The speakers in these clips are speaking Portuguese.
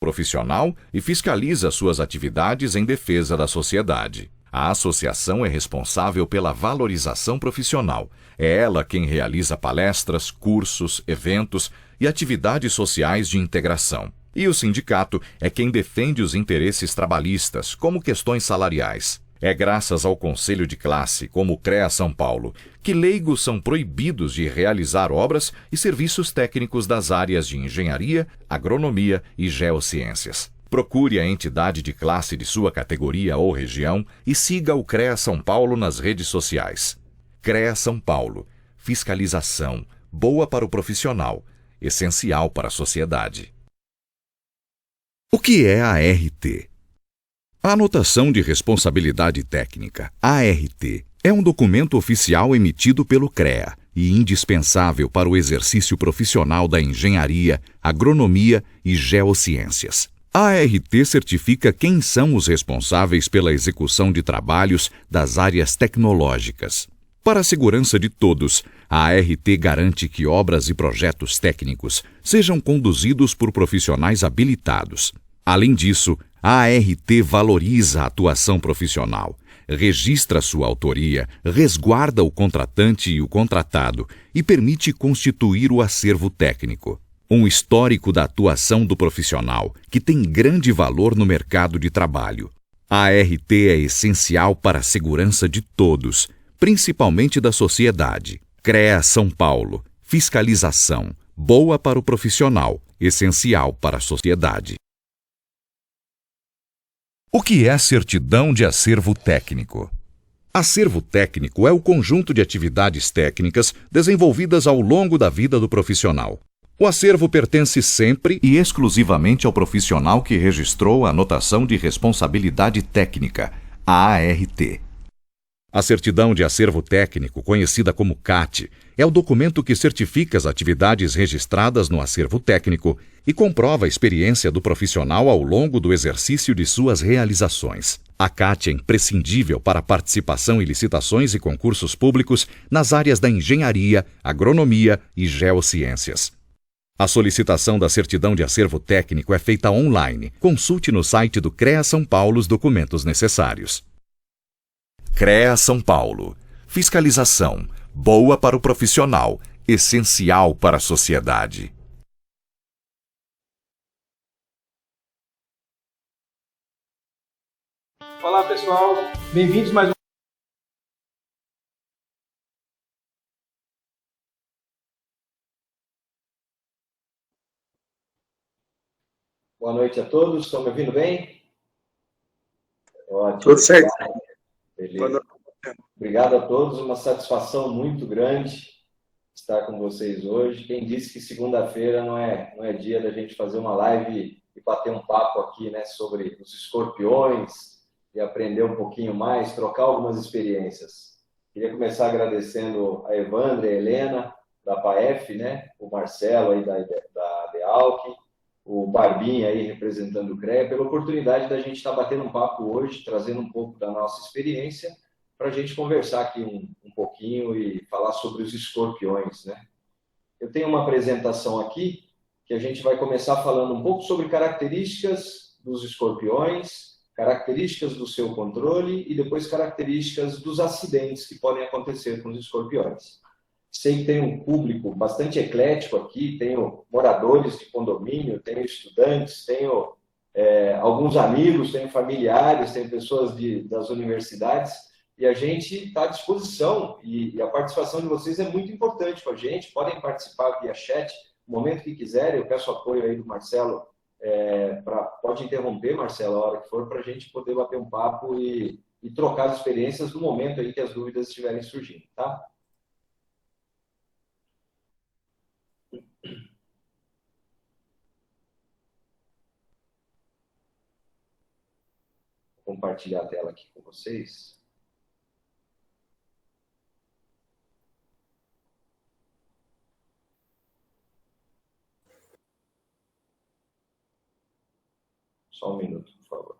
profissional e fiscaliza suas atividades em defesa da sociedade. A associação é responsável pela valorização profissional. É ela quem realiza palestras, cursos, eventos e atividades sociais de integração. E o sindicato é quem defende os interesses trabalhistas, como questões salariais. É graças ao Conselho de Classe, como o CREA São Paulo, que leigos são proibidos de realizar obras e serviços técnicos das áreas de engenharia, agronomia e geociências. Procure a entidade de classe de sua categoria ou região e siga o CREA São Paulo nas redes sociais. CREA São Paulo. Fiscalização. Boa para o profissional. Essencial para a sociedade. O que é a ART? A Anotação de Responsabilidade Técnica, ART, é um documento oficial emitido pelo CREA e indispensável para o exercício profissional da engenharia, agronomia e geociências. A ART certifica quem são os responsáveis pela execução de trabalhos das áreas tecnológicas. Para a segurança de todos, a ART garante que obras e projetos técnicos sejam conduzidos por profissionais habilitados. Além disso, a ART valoriza a atuação profissional, registra sua autoria, resguarda o contratante e o contratado e permite constituir o acervo técnico. Um histórico da atuação do profissional, que tem grande valor no mercado de trabalho. A ART é essencial para a segurança de todos, principalmente da sociedade. CREA São Paulo. Fiscalização. Boa para o profissional, essencial para a sociedade. O que é certidão de acervo técnico? Acervo técnico é o conjunto de atividades técnicas desenvolvidas ao longo da vida do profissional. O acervo pertence sempre e exclusivamente ao profissional que registrou a anotação de responsabilidade técnica, a ART. A certidão de acervo técnico, conhecida como CAT, é o documento que certifica as atividades registradas no acervo técnico e comprova a experiência do profissional ao longo do exercício de suas realizações. A CAT é imprescindível para a participação em licitações e concursos públicos nas áreas da engenharia, agronomia e geociências. A solicitação da certidão de acervo técnico é feita online. Consulte no site do CREA São Paulo os documentos necessários. CREA São Paulo. Fiscalização. Boa para o profissional. Essencial para a sociedade. Olá, pessoal. Bem-vindos mais Boa noite a todos. Estão me ouvindo bem? Ótimo. Tudo certo. Beleza. Obrigado a todos. Uma satisfação muito grande estar com vocês hoje. Quem disse que segunda-feira não é dia da gente fazer uma live e bater um papo aqui, né, sobre os escorpiões e aprender um pouquinho mais, trocar algumas experiências. Queria começar agradecendo a Evandra e a Helena, da PAEF, né, o Marcelo aí da DEALC, o Barbinha aí representando o CREA, pela oportunidade da gente estar batendo um papo hoje, trazendo um pouco da nossa experiência, para a gente conversar aqui um pouquinho e falar sobre os escorpiões, né? Eu tenho uma apresentação aqui, que a gente vai começar falando um pouco sobre características dos escorpiões, características do seu controle e depois características dos acidentes que podem acontecer com os escorpiões. Sei que tem um público bastante eclético aqui, tenho moradores de condomínio, tenho estudantes, tenho alguns amigos, tenho familiares, tenho pessoas das universidades, e a gente está à disposição, e a participação de vocês é muito importante com a gente. Podem participar via chat, no momento que quiserem. Eu peço apoio aí do Marcelo, pode interromper, Marcelo, a hora que for, para a gente poder bater um papo e trocar as experiências no momento aí que as dúvidas estiverem surgindo, tá? Vou compartilhar a tela aqui com vocês. Só um minuto, por favor.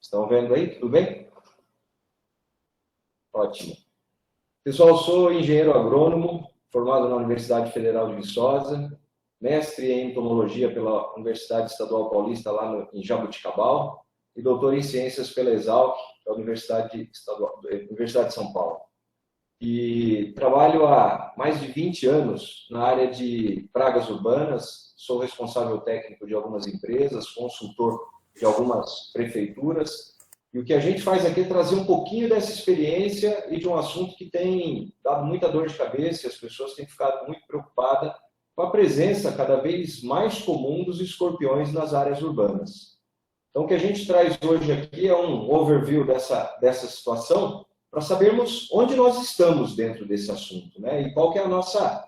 Estão vendo aí? Tudo bem? Ótimo. Pessoal, sou engenheiro agrônomo, formado na Universidade Federal de Viçosa, mestre em entomologia pela Universidade Estadual Paulista, lá em Jaboticabal, e doutor em ciências pela Exalc, da Universidade de São Paulo. E trabalho há mais de 20 anos na área de pragas urbanas, sou responsável técnico de algumas empresas, consultor de algumas prefeituras, e o que a gente faz aqui é trazer um pouquinho dessa experiência e de um assunto que tem dado muita dor de cabeça, e as pessoas têm ficado muito preocupadas com a presença cada vez mais comum dos escorpiões nas áreas urbanas. Então, o que a gente traz hoje aqui é um overview dessa situação, para sabermos onde nós estamos dentro desse assunto, né? E qual que é a nossa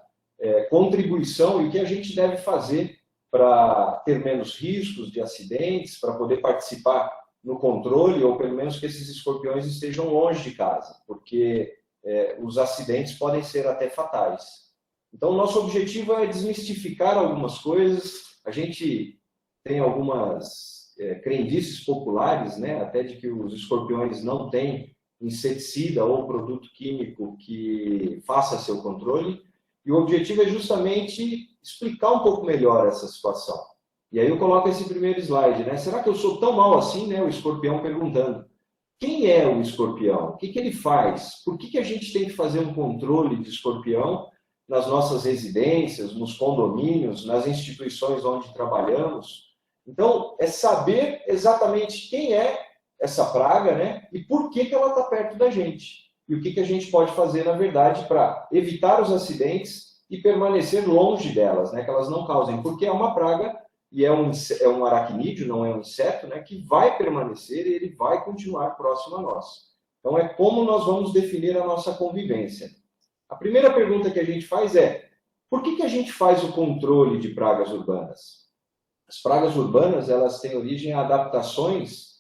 contribuição e o que a gente deve fazer para ter menos riscos de acidentes, para poder participar no controle, ou pelo menos que esses escorpiões estejam longe de casa, porque os acidentes podem ser até fatais. Então, nosso objetivo é desmistificar algumas coisas. A gente tem algumas crendices populares, né? Até de que os escorpiões não têm inseticida ou produto químico que faça seu controle, e o objetivo é justamente explicar um pouco melhor essa situação. E aí eu coloco esse primeiro slide, né? Será que eu sou tão mal assim, né? O escorpião perguntando. Quem é o escorpião? O que ele faz? Por que a gente tem que fazer um controle de escorpião nas nossas residências, nos condomínios, nas instituições onde trabalhamos? Então, é saber exatamente quem é essa praga, né? E por que ela está perto da gente. E o que a gente pode fazer, na verdade, para evitar os acidentes e permanecer longe delas, né? Que elas não causem. Porque é uma praga e é um aracnídeo, não é um inseto, né? Que vai permanecer e ele vai continuar próximo a nós. Então, é como nós vamos definir a nossa convivência. A primeira pergunta que a gente faz é: por que a gente faz o controle de pragas urbanas? As pragas urbanas, elas têm origem a adaptações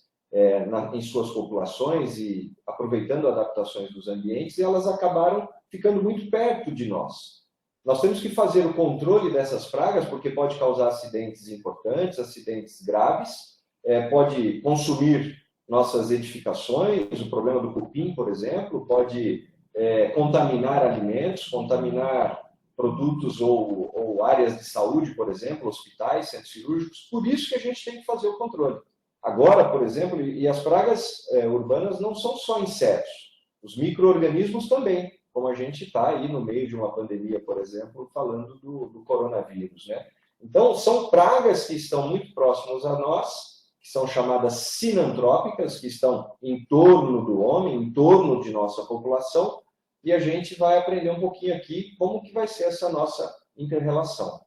em suas populações e aproveitando adaptações dos ambientes, e elas acabaram ficando muito perto de nós. Nós temos que fazer o controle dessas pragas, porque pode causar acidentes importantes, acidentes graves, pode consumir nossas edificações, o problema do cupim, por exemplo, pode contaminar alimentos, contaminar produtos ou áreas de saúde, por exemplo, hospitais, centros cirúrgicos. Por isso que a gente tem que fazer o controle. Agora, por exemplo, e as pragas urbanas não são só insetos, os micro-organismos também, como a gente está aí no meio de uma pandemia, por exemplo, falando do coronavírus, né? Então, são pragas que estão muito próximas a nós, que são chamadas sinantrópicas, que estão em torno do homem, em torno de nossa população, e a gente vai aprender um pouquinho aqui como que vai ser essa nossa inter-relação.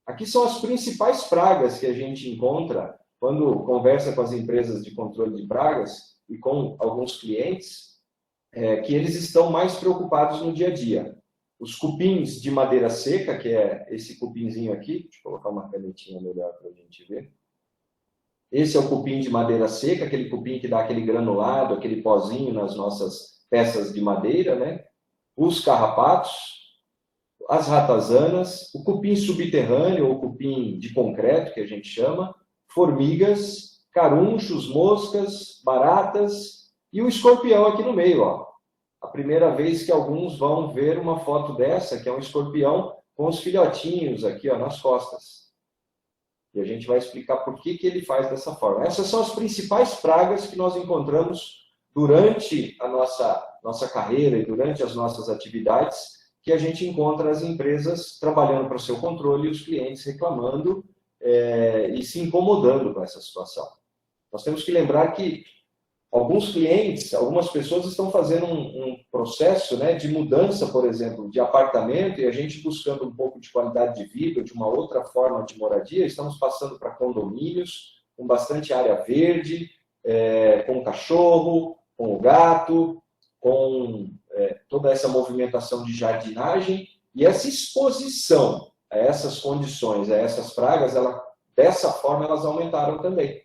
Aqui são as principais pragas que a gente encontra quando conversa com as empresas de controle de pragas e com alguns clientes, que eles estão mais preocupados no dia a dia. Os cupins de madeira seca, que é esse cupinzinho aqui, deixa eu colocar uma canetinha melhor para a gente ver. Esse é o cupim de madeira seca, aquele cupim que dá aquele granulado, aquele pozinho nas nossas peças de madeira, né? Os carrapatos, as ratazanas, o cupim subterrâneo, ou cupim de concreto, que a gente chama, formigas, carunchos, moscas, baratas e o escorpião aqui no meio, ó. A primeira vez que alguns vão ver uma foto dessa, que é um escorpião com os filhotinhos aqui, ó, nas costas. E a gente vai explicar por que ele faz dessa forma. Essas são as principais pragas que nós encontramos durante a nossa carreira e durante as nossas atividades, que a gente encontra as empresas trabalhando para o seu controle e os clientes reclamando e se incomodando com essa situação. Nós temos que lembrar que alguns clientes, algumas pessoas estão fazendo um processo, né, de mudança, por exemplo, de apartamento, e a gente buscando um pouco de qualidade de vida, de uma outra forma de moradia, estamos passando para condomínios, com bastante área verde, com cachorro, com o gato, com toda essa movimentação de jardinagem, e essa exposição a essas condições, a essas pragas, dessa forma elas aumentaram também.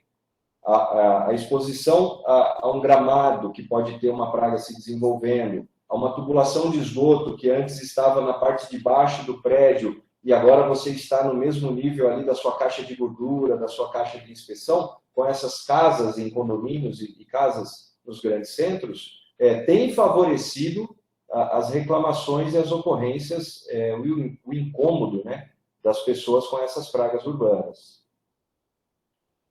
A exposição a um gramado que pode ter uma praga se desenvolvendo, a uma tubulação de esgoto que antes estava na parte de baixo do prédio e agora você está no mesmo nível ali da sua caixa de gordura, da sua caixa de inspeção, com essas casas em condomínios e casas nos grandes centros, tem favorecido as reclamações e as ocorrências, o incômodo, né, das pessoas com essas pragas urbanas.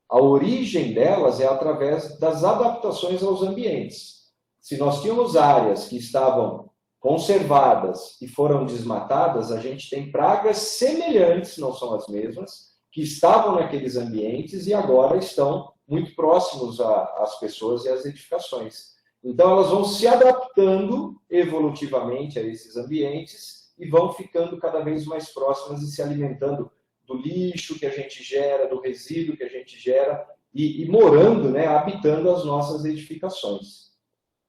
A origem delas é através das adaptações aos ambientes. Se nós tínhamos áreas que estavam conservadas e foram desmatadas, a gente tem pragas semelhantes, não são as mesmas, que estavam naqueles ambientes e agora estão muito próximos às pessoas e às edificações. Então, elas vão se adaptando evolutivamente a esses ambientes e vão ficando cada vez mais próximas e se alimentando do lixo que a gente gera, do resíduo que a gente gera e morando, né, habitando as nossas edificações.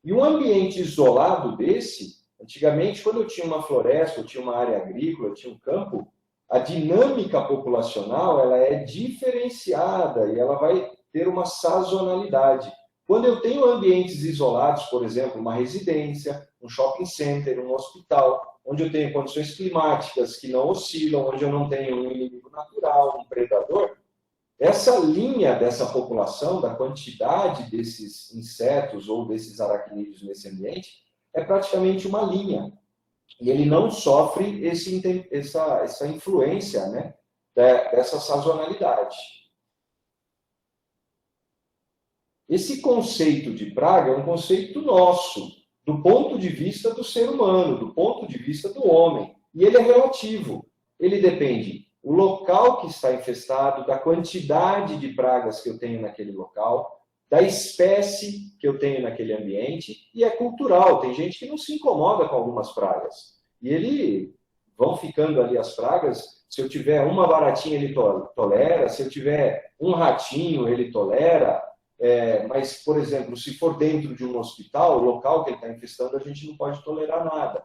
E um ambiente isolado desse, antigamente, quando eu tinha uma floresta, eu tinha uma área agrícola, eu tinha um campo, a dinâmica populacional ela é diferenciada e ela vai ter uma sazonalidade. Quando eu tenho ambientes isolados, por exemplo, uma residência, um shopping center, um hospital, onde eu tenho condições climáticas que não oscilam, onde eu não tenho um inimigo natural, um predador, essa linha dessa população, da quantidade desses insetos ou desses aracnídeos nesse ambiente, é praticamente uma linha. E ele não sofre essa influência, né, dessa sazonalidade. Esse conceito de praga é um conceito nosso, do ponto de vista do ser humano, do ponto de vista do homem. E ele é relativo. Ele depende do local que está infestado, da quantidade de pragas que eu tenho naquele local, da espécie que eu tenho naquele ambiente, e é cultural. Tem gente que não se incomoda com algumas pragas. E vão ficando ali as pragas. Se eu tiver uma baratinha, ele tolera. Se eu tiver um ratinho, ele tolera. Mas, por exemplo, se for dentro de um hospital, o local que ele está infestando, a gente não pode tolerar nada.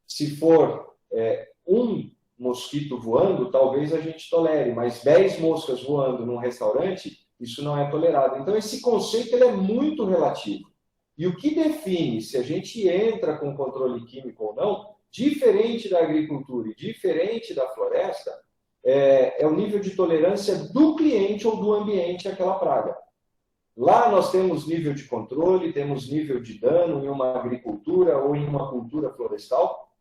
Se for um mosquito voando, talvez a gente tolere, mas 10 moscas voando num restaurante, isso não é tolerado. Então, esse conceito ele é muito relativo. E o que define se a gente entra com controle químico ou não, diferente da agricultura e diferente da floresta, é o nível de tolerância do cliente ou do ambiente àquela praga. Lá nós temos nível de controle, temos nível de dano em uma agricultura ou em uma cultura florestal,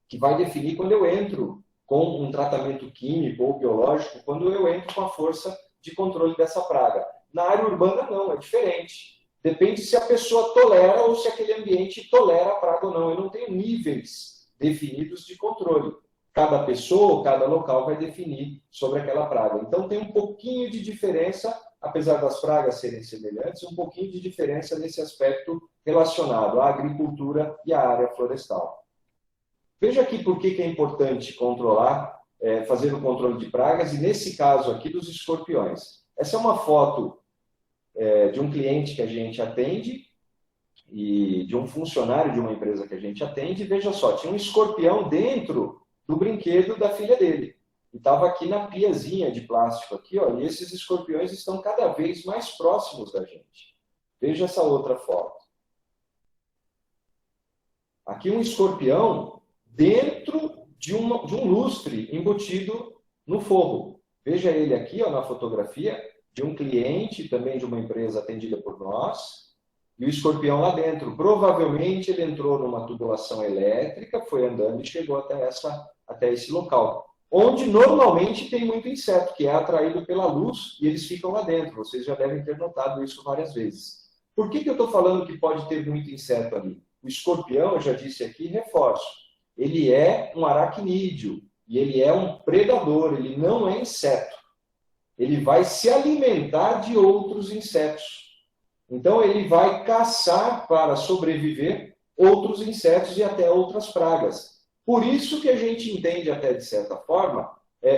que vai definir quando eu entro com um tratamento químico ou biológico, quando eu entro com a força de controle dessa praga. Na área urbana, não, é diferente. Depende se a pessoa tolera ou se aquele ambiente tolera a praga ou não. Eu não tenho níveis definidos de controle. Cada pessoa, cada local vai definir sobre aquela praga. Então tem um pouquinho de diferença, apesar das pragas serem semelhantes, um pouquinho de diferença nesse aspecto relacionado à agricultura e à área florestal. Veja aqui por que é importante controlar, fazer o controle de pragas, e nesse caso aqui dos escorpiões. Essa é uma foto de um cliente que a gente atende e de um funcionário de uma empresa que a gente atende. Veja só, tinha um escorpião dentro do brinquedo da filha dele. E estava aqui na piazinha de plástico aqui, ó, e esses escorpiões estão cada vez mais próximos da gente. Veja essa outra foto. Aqui um escorpião dentro de um lustre embutido no forro. Veja ele aqui, ó, na fotografia, de um cliente, também de uma empresa atendida por nós, e o escorpião lá dentro. Provavelmente ele entrou numa tubulação elétrica, foi andando e chegou até esse local, onde normalmente tem muito inseto, que é atraído pela luz, e eles ficam lá dentro. Vocês já devem ter notado isso várias vezes. Por que eu estou falando que pode ter muito inseto ali? O escorpião, eu já disse aqui, reforço, ele é um aracnídeo, e ele é um predador, ele não é inseto. Ele vai se alimentar de outros insetos. Então, ele vai caçar para sobreviver outros insetos e até outras pragas. Por isso que a gente entende, até de certa forma,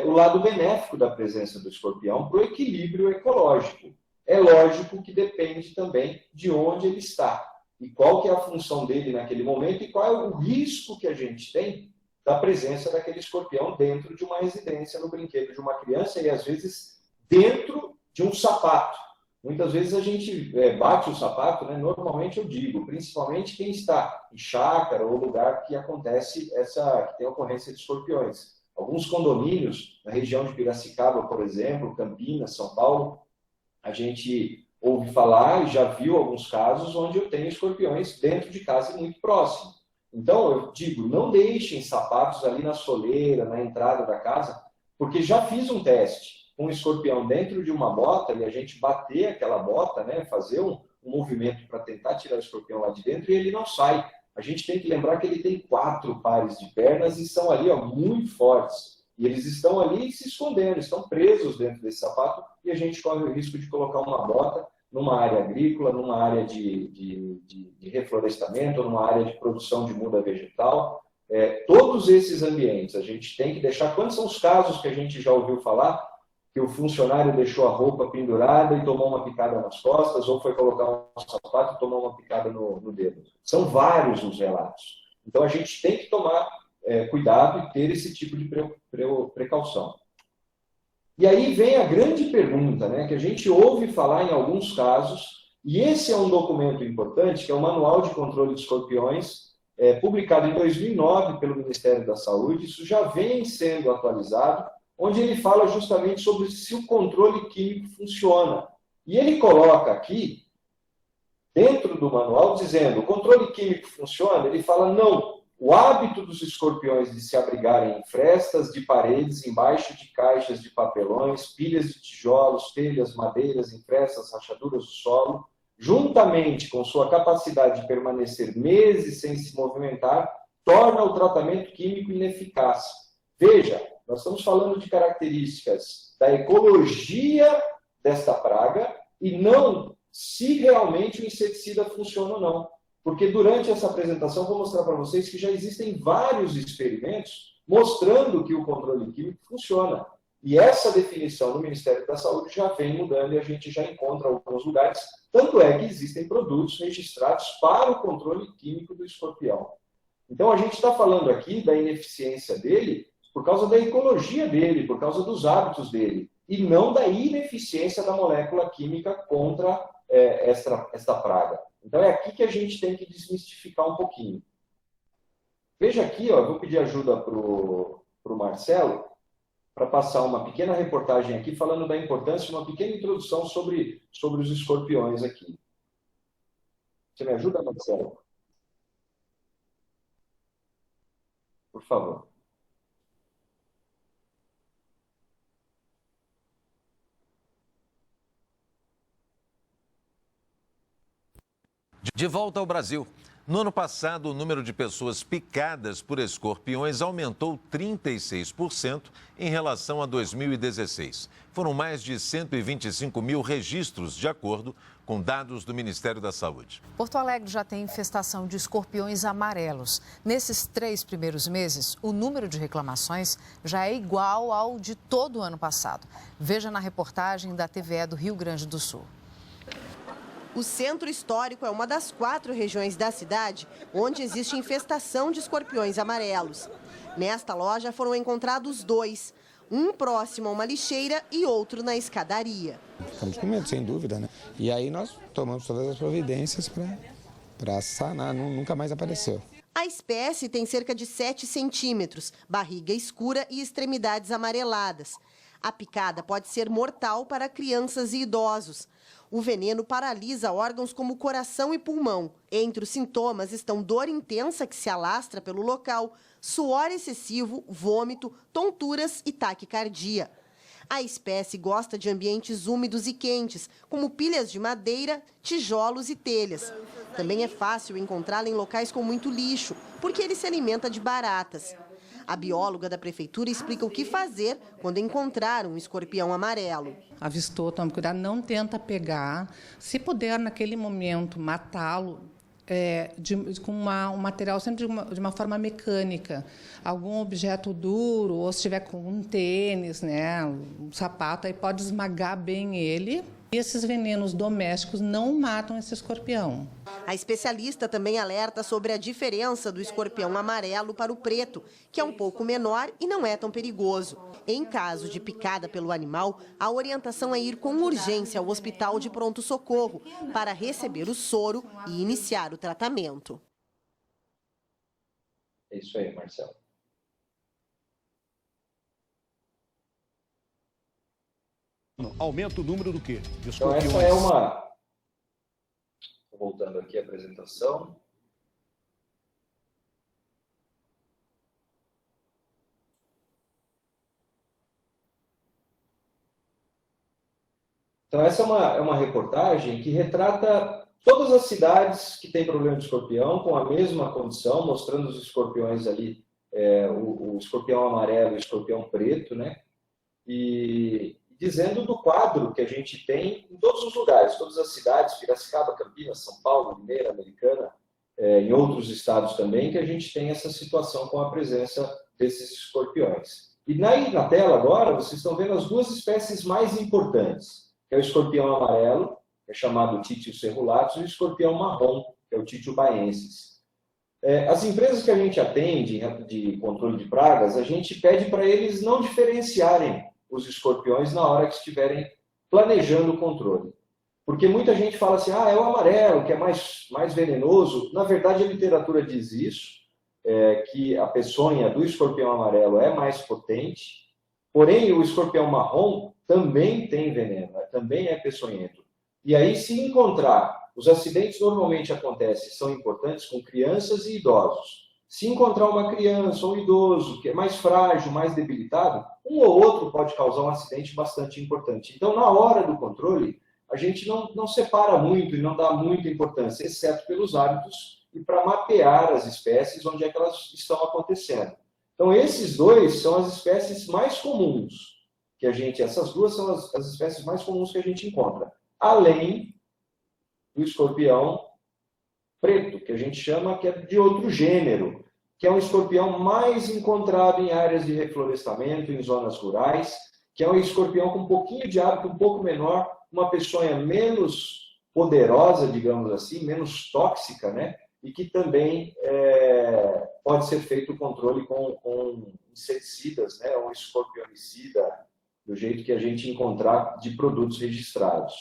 o lado benéfico da presença do escorpião para o equilíbrio ecológico. É lógico que depende também de onde ele está e qual que é a função dele naquele momento e qual é o risco que a gente tem da presença daquele escorpião dentro de uma residência, no brinquedo de uma criança e, às vezes, dentro de um sapato. Muitas vezes a gente bate o sapato, né? Normalmente eu digo, principalmente quem está em chácara ou lugar que acontece que tem ocorrência de escorpiões. Alguns condomínios, na região de Piracicaba, por exemplo, Campinas, São Paulo, A gente ouve falar e já viu alguns casos onde eu tenho escorpiões dentro de casa e muito próximo. Então, eu digo, não deixem sapatos ali na soleira, na entrada da casa, porque já fiz um teste com um escorpião dentro de uma bota e a gente bater aquela bota, né, fazer um movimento para tentar tirar o escorpião lá de dentro e ele não sai. A gente tem que lembrar que ele tem 4 pares de pernas e são ali muito fortes. E eles estão ali se escondendo, estão presos dentro desse sapato e a gente corre o risco de colocar uma bota numa área agrícola, numa área de reflorestamento, numa área de produção de muda vegetal. Todos esses ambientes a gente tem que deixar. Quantos são os casos que a gente já ouviu falar que o funcionário deixou a roupa pendurada e tomou uma picada nas costas, ou foi colocar um sapato e tomou uma picada no dedo? São vários os relatos. Então a gente tem que tomar cuidado e ter esse tipo de precaução. E aí vem a grande pergunta, né, que a gente ouve falar em alguns casos, e esse é um documento importante, que é o Manual de Controle de Escorpiões, publicado em 2009 pelo Ministério da Saúde. Isso já vem sendo atualizado, onde ele fala justamente sobre se o controle químico funciona. E ele coloca aqui, dentro do manual, dizendo, o controle químico funciona? Ele fala, não. O hábito dos escorpiões de se abrigarem em frestas de paredes, embaixo de caixas de papelões, pilhas de tijolos, telhas, madeiras, em frestas, rachaduras do solo, juntamente com sua capacidade de permanecer meses sem se movimentar, torna o tratamento químico ineficaz. Veja, nós estamos falando de características da ecologia desta praga e não se realmente o inseticida funciona ou não. Porque durante essa apresentação eu vou mostrar para vocês que já existem vários experimentos mostrando que o controle químico funciona. E essa definição do Ministério da Saúde já vem mudando e a gente já encontra em alguns lugares. Tanto é que existem produtos registrados para o controle químico do escorpião. Então a gente está falando aqui da ineficiência dele por causa da ecologia dele, por causa dos hábitos dele, e não da ineficiência da molécula química contra esta praga. Então é aqui que a gente tem que desmistificar um pouquinho. Veja aqui, ó, eu vou pedir ajuda para o Marcelo, para passar uma pequena reportagem aqui, falando da importância, uma pequena introdução sobre os escorpiões aqui. Você me ajuda, Marcelo? Por favor. De volta ao Brasil. No ano passado, o número de pessoas picadas por escorpiões aumentou 36% em relação a 2016. Foram mais de 125 mil registros, de acordo com dados do Ministério da Saúde. Porto Alegre já tem infestação de escorpiões amarelos. Nesses 3 primeiros meses, o número de reclamações já é igual ao de todo o ano passado. Veja na reportagem da TVE do Rio Grande do Sul. O Centro Histórico é uma das 4 regiões da cidade onde existe infestação de escorpiões amarelos. Nesta loja foram encontrados 2, um próximo a uma lixeira e outro na escadaria. Ficamos com medo, sem dúvida, né? E aí nós tomamos todas as providências para sanar, nunca mais apareceu. A espécie tem cerca de 7 centímetros, barriga escura e extremidades amareladas. A picada pode ser mortal para crianças e idosos. O veneno paralisa órgãos como o coração e pulmão. Entre os sintomas estão dor intensa que se alastra pelo local, suor excessivo, vômito, tonturas e taquicardia. A espécie gosta de ambientes úmidos e quentes, como pilhas de madeira, tijolos e telhas. Também é fácil encontrá-la em locais com muito lixo, porque ele se alimenta de baratas. A bióloga da prefeitura explica o que fazer quando encontrar um escorpião amarelo. Avistou, tome cuidado, não tenta pegar. Se puder, naquele momento, matá-lo com um material sempre de uma forma mecânica. Algum objeto duro, ou se estiver com um tênis, né, um sapato, aí pode esmagar bem ele. E esses venenos domésticos não matam esse escorpião. A especialista também alerta sobre a diferença do escorpião amarelo para o preto, que é um pouco menor e não é tão perigoso. Em caso de picada pelo animal, a orientação é ir com urgência ao hospital de pronto-socorro para receber o soro e iniciar o tratamento. É isso aí, Marcelo. aumenta o número do quê? De Então escorpiões. essa é uma... Voltando aqui à apresentação. Então essa é uma reportagem que retrata todas as cidades que têm problema de escorpião com a mesma condição, mostrando os escorpiões ali, o escorpião amarelo e o escorpião preto, né? E dizendo do quadro que a gente tem em todos os lugares, todas as cidades, Piracicaba, Campinas, São Paulo, Limeira, Americana, em outros estados também, que a gente tem essa situação com a presença desses escorpiões. E na tela agora, vocês estão vendo as duas espécies mais importantes, que é o escorpião amarelo, que é chamado Títio cerulatus, e o escorpião marrom, que é o Títio baiensis. As empresas que a gente atende de controle de pragas, a gente pede para eles não diferenciarem os escorpiões na hora que estiverem planejando o controle. Porque muita gente fala assim, é o amarelo, que é mais venenoso. Na verdade, a literatura diz isso, que a peçonha do escorpião amarelo é mais potente, porém o escorpião marrom também tem veneno, também é peçonhento. E aí, se encontrar, os acidentes normalmente acontecem, são importantes com crianças e idosos. Se encontrar uma criança ou um idoso que é mais frágil, mais debilitado, um ou outro pode causar um acidente bastante importante. Então, na hora do controle, a gente não separa muito e não dá muita importância, exceto pelos hábitos e para mapear as espécies onde é que elas estão acontecendo. Então, esses dois são as espécies mais comuns que essas duas são as espécies mais comuns que a gente encontra, além do escorpião preto, que a gente chama que é de outro gênero, que é um escorpião mais encontrado em áreas de reflorestamento, em zonas rurais, que é um escorpião com um pouquinho de hábito, um pouco menor, uma peçonha menos poderosa, digamos assim, menos tóxica, né? E que também pode ser feito o controle com inseticidas, né? Um escorpionicida, do jeito que a gente encontrar de produtos registrados.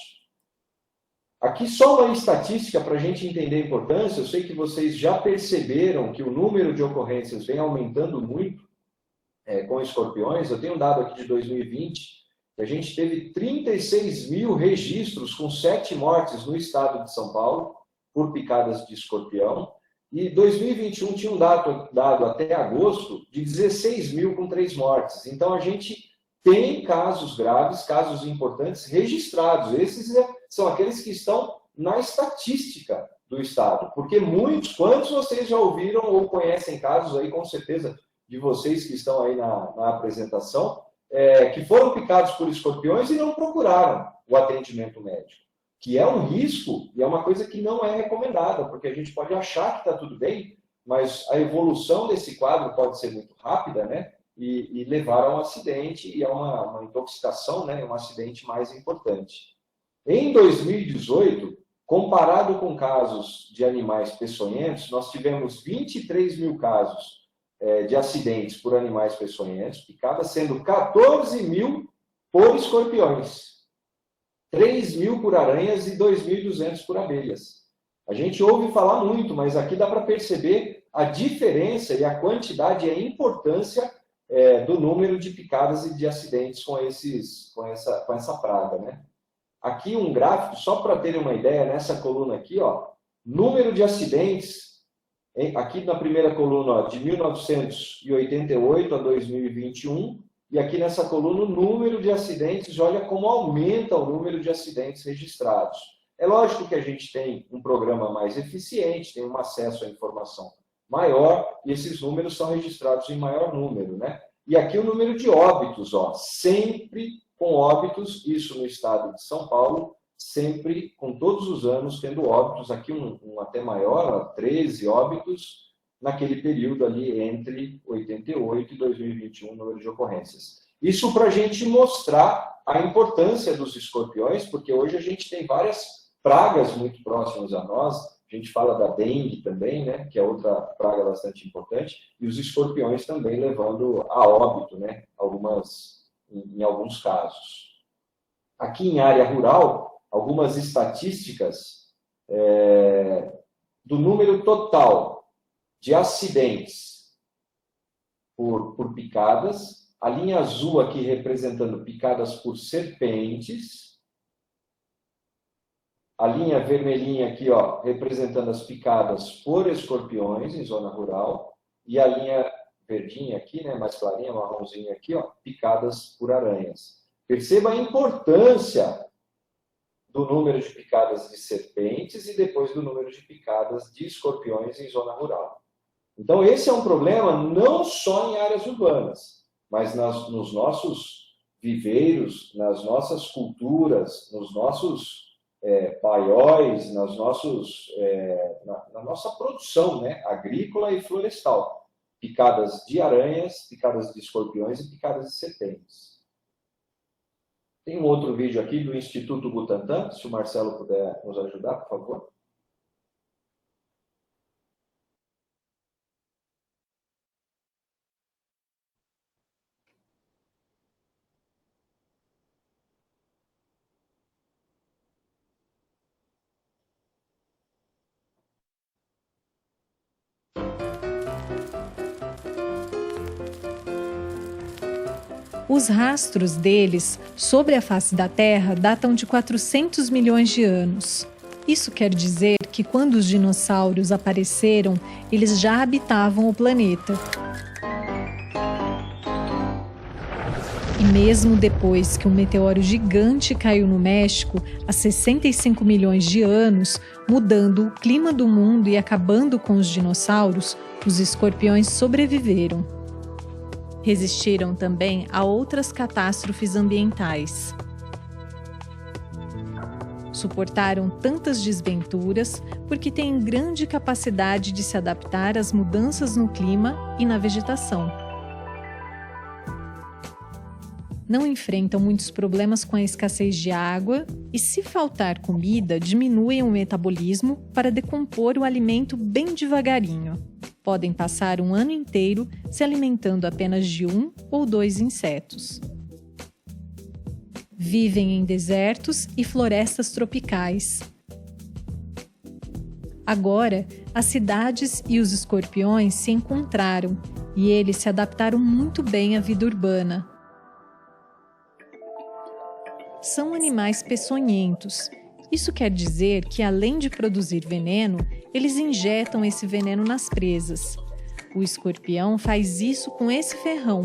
Aqui só uma estatística para a gente entender a importância. Eu sei que vocês já perceberam que o número de ocorrências vem aumentando muito com escorpiões. Eu tenho um dado aqui de 2020, que a gente teve 36 mil registros com 7 mortes no estado de São Paulo por picadas de escorpião. E 2021 tinha um dado até agosto de 16 mil com 3 mortes. Então a gente tem casos graves, casos importantes registrados. Esses são aqueles que estão na estatística do Estado. Porque quantos vocês já ouviram ou conhecem casos aí, com certeza, de vocês que estão aí na apresentação, que foram picados por escorpiões e não procuraram o atendimento médico. Que é um risco e é uma coisa que não é recomendada, porque a gente pode achar que está tudo bem, mas a evolução desse quadro pode ser muito rápida, né? E levar a um acidente e a uma intoxicação, né, um acidente mais importante. Em 2018, comparado com casos de animais peçonhentos, nós tivemos 23 mil casos de acidentes por animais peçonhentos, picadas, sendo 14 mil por escorpiões, 3 mil por aranhas e 2.200 por abelhas. A gente ouve falar muito, mas aqui dá para perceber a diferença e a quantidade e a importância do número de picadas e de acidentes com essa praga, né? Aqui um gráfico, só para terem uma ideia, nessa coluna aqui, ó, número de acidentes, aqui na primeira coluna, ó, de 1988 a 2021, e aqui nessa coluna o número de acidentes, olha como aumenta o número de acidentes registrados. É lógico que a gente tem um programa mais eficiente, tem um acesso à informação maior, e esses números são registrados em maior número, né? E aqui o número de óbitos, ó, sempre com óbitos, isso no estado de São Paulo, sempre, com todos os anos, tendo óbitos, aqui um até maior, ó, 13 óbitos, naquele período ali entre 88 e 2021, número de ocorrências. Isso para a gente mostrar a importância dos escorpiões, porque hoje a gente tem várias pragas muito próximas a nós. A gente fala da dengue também, né, que é outra praga bastante importante, e os escorpiões também levando a óbito, né, em alguns casos. Aqui em área rural, algumas estatísticas do número total de acidentes por picadas, A linha azul aqui representando picadas por serpentes. A linha vermelhinha aqui, ó, representando as picadas por escorpiões em zona rural. E a linha verdinha aqui, né, mais clarinha, marronzinha aqui, ó, picadas por aranhas. Perceba a importância do número de picadas de serpentes e depois do número de picadas de escorpiões em zona rural. Então, esse é um problema não só em áreas urbanas, mas nos nossos viveiros, nas nossas culturas, nos nossos paióis, na nossa produção, né, agrícola e florestal. Picadas de aranhas, picadas de escorpiões e picadas de serpentes. Tem um outro vídeo aqui do Instituto Butantan, se o Marcelo puder nos ajudar, por favor. Os rastros deles sobre a face da Terra datam de 400 milhões de anos. Isso quer dizer que quando os dinossauros apareceram, eles já habitavam o planeta. E mesmo depois que um meteoro gigante caiu no México, há 65 milhões de anos, mudando o clima do mundo e acabando com os dinossauros, os escorpiões sobreviveram. Resistiram também a outras catástrofes ambientais. Suportaram tantas desventuras porque têm grande capacidade de se adaptar às mudanças no clima e na vegetação. Não enfrentam muitos problemas com a escassez de água e, se faltar comida, diminuem o metabolismo para decompor o alimento bem devagarinho. Podem passar um ano inteiro se alimentando apenas de 1 ou 2 insetos. Vivem em desertos e florestas tropicais. Agora, as cidades e os escorpiões se encontraram e eles se adaptaram muito bem à vida urbana. São animais peçonhentos. Isso quer dizer que, além de produzir veneno, eles injetam esse veneno nas presas. O escorpião faz isso com esse ferrão,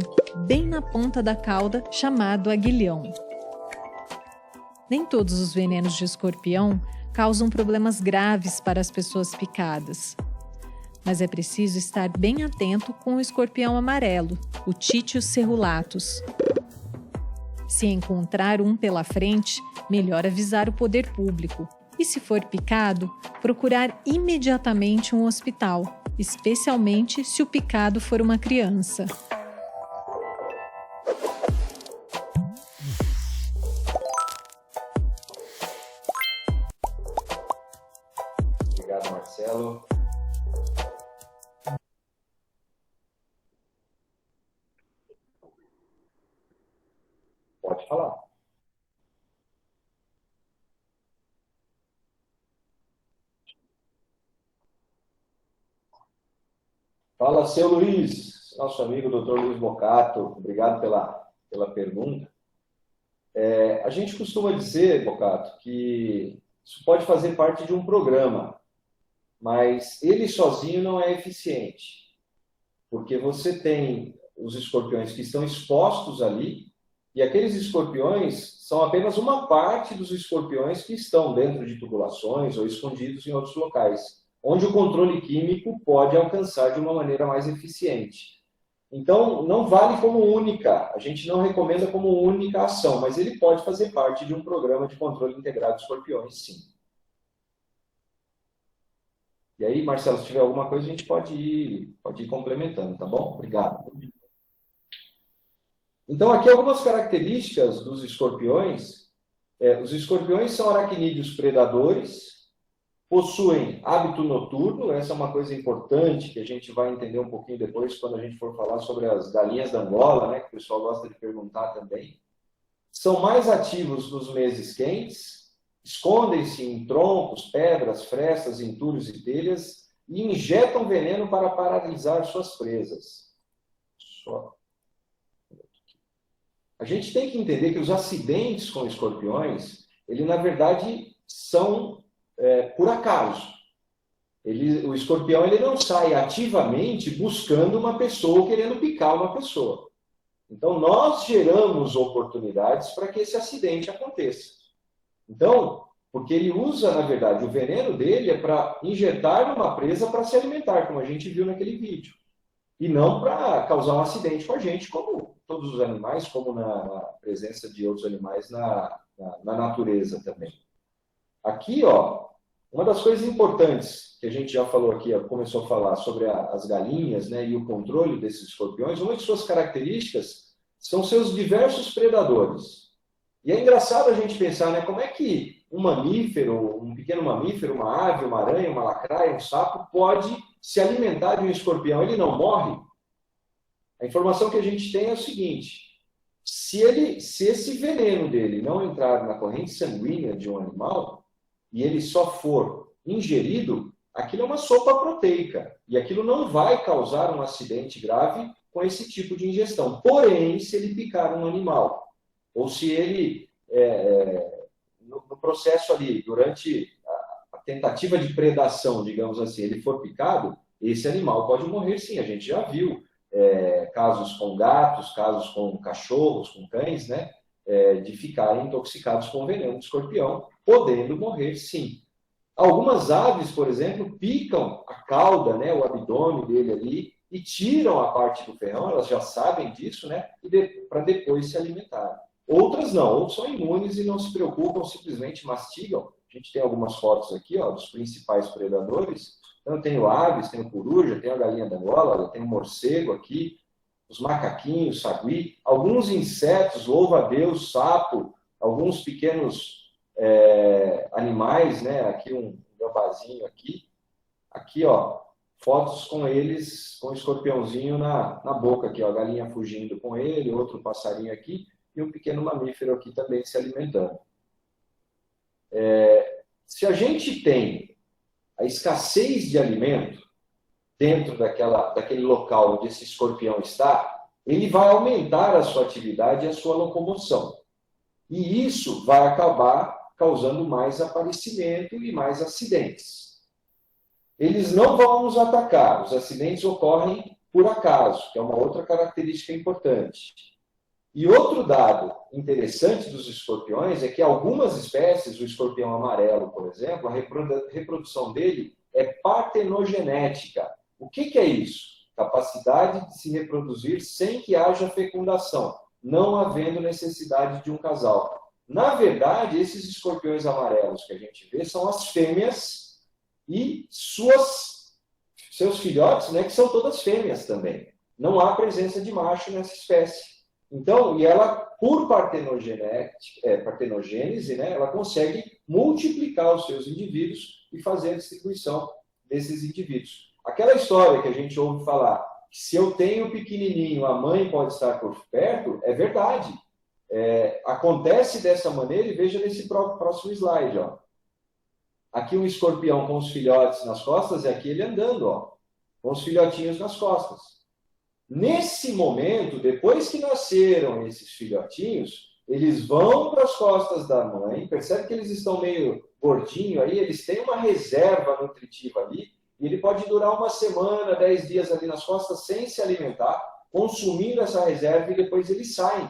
bem na ponta da cauda, chamado aguilhão. Nem todos os venenos de escorpião causam problemas graves para as pessoas picadas. Mas é preciso estar bem atento com o escorpião amarelo, o Titius cerulatus. Se encontrar um pela frente, melhor avisar o poder público. E se for picado, procurar imediatamente um hospital, especialmente se o picado for uma criança. Obrigado, Marcelo. Pode falar. Fala, seu Luiz, nosso amigo Dr. Luiz Bocato. Obrigado pela pergunta. A gente costuma dizer, Bocato, que isso pode fazer parte de um programa, mas ele sozinho não é eficiente, porque você tem os escorpiões que estão expostos ali, e aqueles escorpiões são apenas uma parte dos escorpiões que estão dentro de tubulações ou escondidos em outros locais, onde o controle químico pode alcançar de uma maneira mais eficiente. Então, não vale como única, a gente não recomenda como única ação, mas ele pode fazer parte de um programa de controle integrado de escorpiões, sim. E aí, Marcelo, se tiver alguma coisa, a gente pode ir complementando, tá bom? Obrigado. Então, aqui algumas características dos escorpiões. Os escorpiões são aracnídeos predadores, possuem hábito noturno, essa é uma coisa importante que a gente vai entender um pouquinho depois quando a gente for falar sobre as galinhas da Angola, né, que o pessoal gosta de perguntar também. São mais ativos nos meses quentes, escondem-se em troncos, pedras, frestas, entulhos e telhas e injetam veneno para paralisar suas presas. A gente tem que entender que os acidentes com escorpiões, ele na verdade são por acaso. O escorpião ele não sai ativamente buscando uma pessoa ou querendo picar uma pessoa. Então, nós geramos oportunidades para que esse acidente aconteça. Então, porque ele usa, na verdade, o veneno dele é para injetar numa presa para se alimentar, como a gente viu naquele vídeo. E não para causar um acidente com a gente, como todos os animais, como na presença de outros animais na natureza também. Aqui, ó, uma das coisas importantes que a gente já falou aqui, começou a falar sobre as galinhas, né, e o controle desses escorpiões, uma de suas características são seus diversos predadores. E é engraçado a gente pensar, né, como é que um mamífero, um pequeno mamífero, uma ave, uma aranha, uma lacraia, um sapo, pode se alimentar de um escorpião, ele não morre? A informação que a gente tem é o seguinte: se esse veneno dele não entrar na corrente sanguínea de um animal, e ele só for ingerido, aquilo é uma sopa proteica. E aquilo não vai causar um acidente grave com esse tipo de ingestão. Porém, se ele picar um animal, ou se ele, no processo ali, durante a tentativa de predação, digamos assim, ele for picado, esse animal pode morrer sim. A gente já viu casos com gatos, casos com cachorros, com cães, né? De ficarem intoxicados com veneno de escorpião, podendo morrer sim. Algumas aves, por exemplo, picam a cauda, né, o abdômen dele ali, e tiram a parte do ferrão, elas já sabem disso, né, para depois se alimentar. Outras não, outras são imunes e não se preocupam, simplesmente mastigam. A gente tem algumas fotos aqui, ó, dos principais predadores. Então, eu tenho aves, tenho coruja, tenho a galinha da Angola, eu tenho morcego aqui, os macaquinhos, sagui, alguns insetos, louva-a-Deus, sapo, alguns pequenos animais, né? Aqui um gambazinho aqui. Aqui, ó, fotos com eles, com o escorpiãozinho na boca aqui, ó, a galinha fugindo com ele, outro passarinho aqui, e um pequeno mamífero aqui também se alimentando. Se a gente tem a escassez de alimento dentro daquele local onde esse escorpião está, ele vai aumentar a sua atividade e a sua locomoção. E isso vai acabar causando mais aparecimento e mais acidentes. Eles não vão nos atacar, os acidentes ocorrem por acaso, que é uma outra característica importante. E outro dado interessante dos escorpiões é que algumas espécies, o escorpião amarelo, por exemplo, a reprodução dele é partenogenética. O que é isso? Capacidade de se reproduzir sem que haja fecundação, não havendo necessidade de um casal. Na verdade, esses escorpiões amarelos que a gente vê são as fêmeas e seus filhotes, né, que são todas fêmeas também. Não há presença de macho nessa espécie. Então, e ela, por partenogênese, né, ela consegue multiplicar os seus indivíduos e fazer a distribuição desses indivíduos. Aquela história que a gente ouve falar, que se eu tenho pequenininho, a mãe pode estar por perto, é verdade. Acontece dessa maneira, e veja nesse próximo slide. Ó. Aqui um escorpião com os filhotes nas costas, e aqui ele andando, ó, com os filhotinhos nas costas. Nesse momento, depois que nasceram esses filhotinhos, eles vão para as costas da mãe, percebe que eles estão meio gordinhos aí, eles têm uma reserva nutritiva ali, e ele pode durar uma semana, 10 dias ali nas costas sem se alimentar, consumindo essa reserva, e depois eles saem.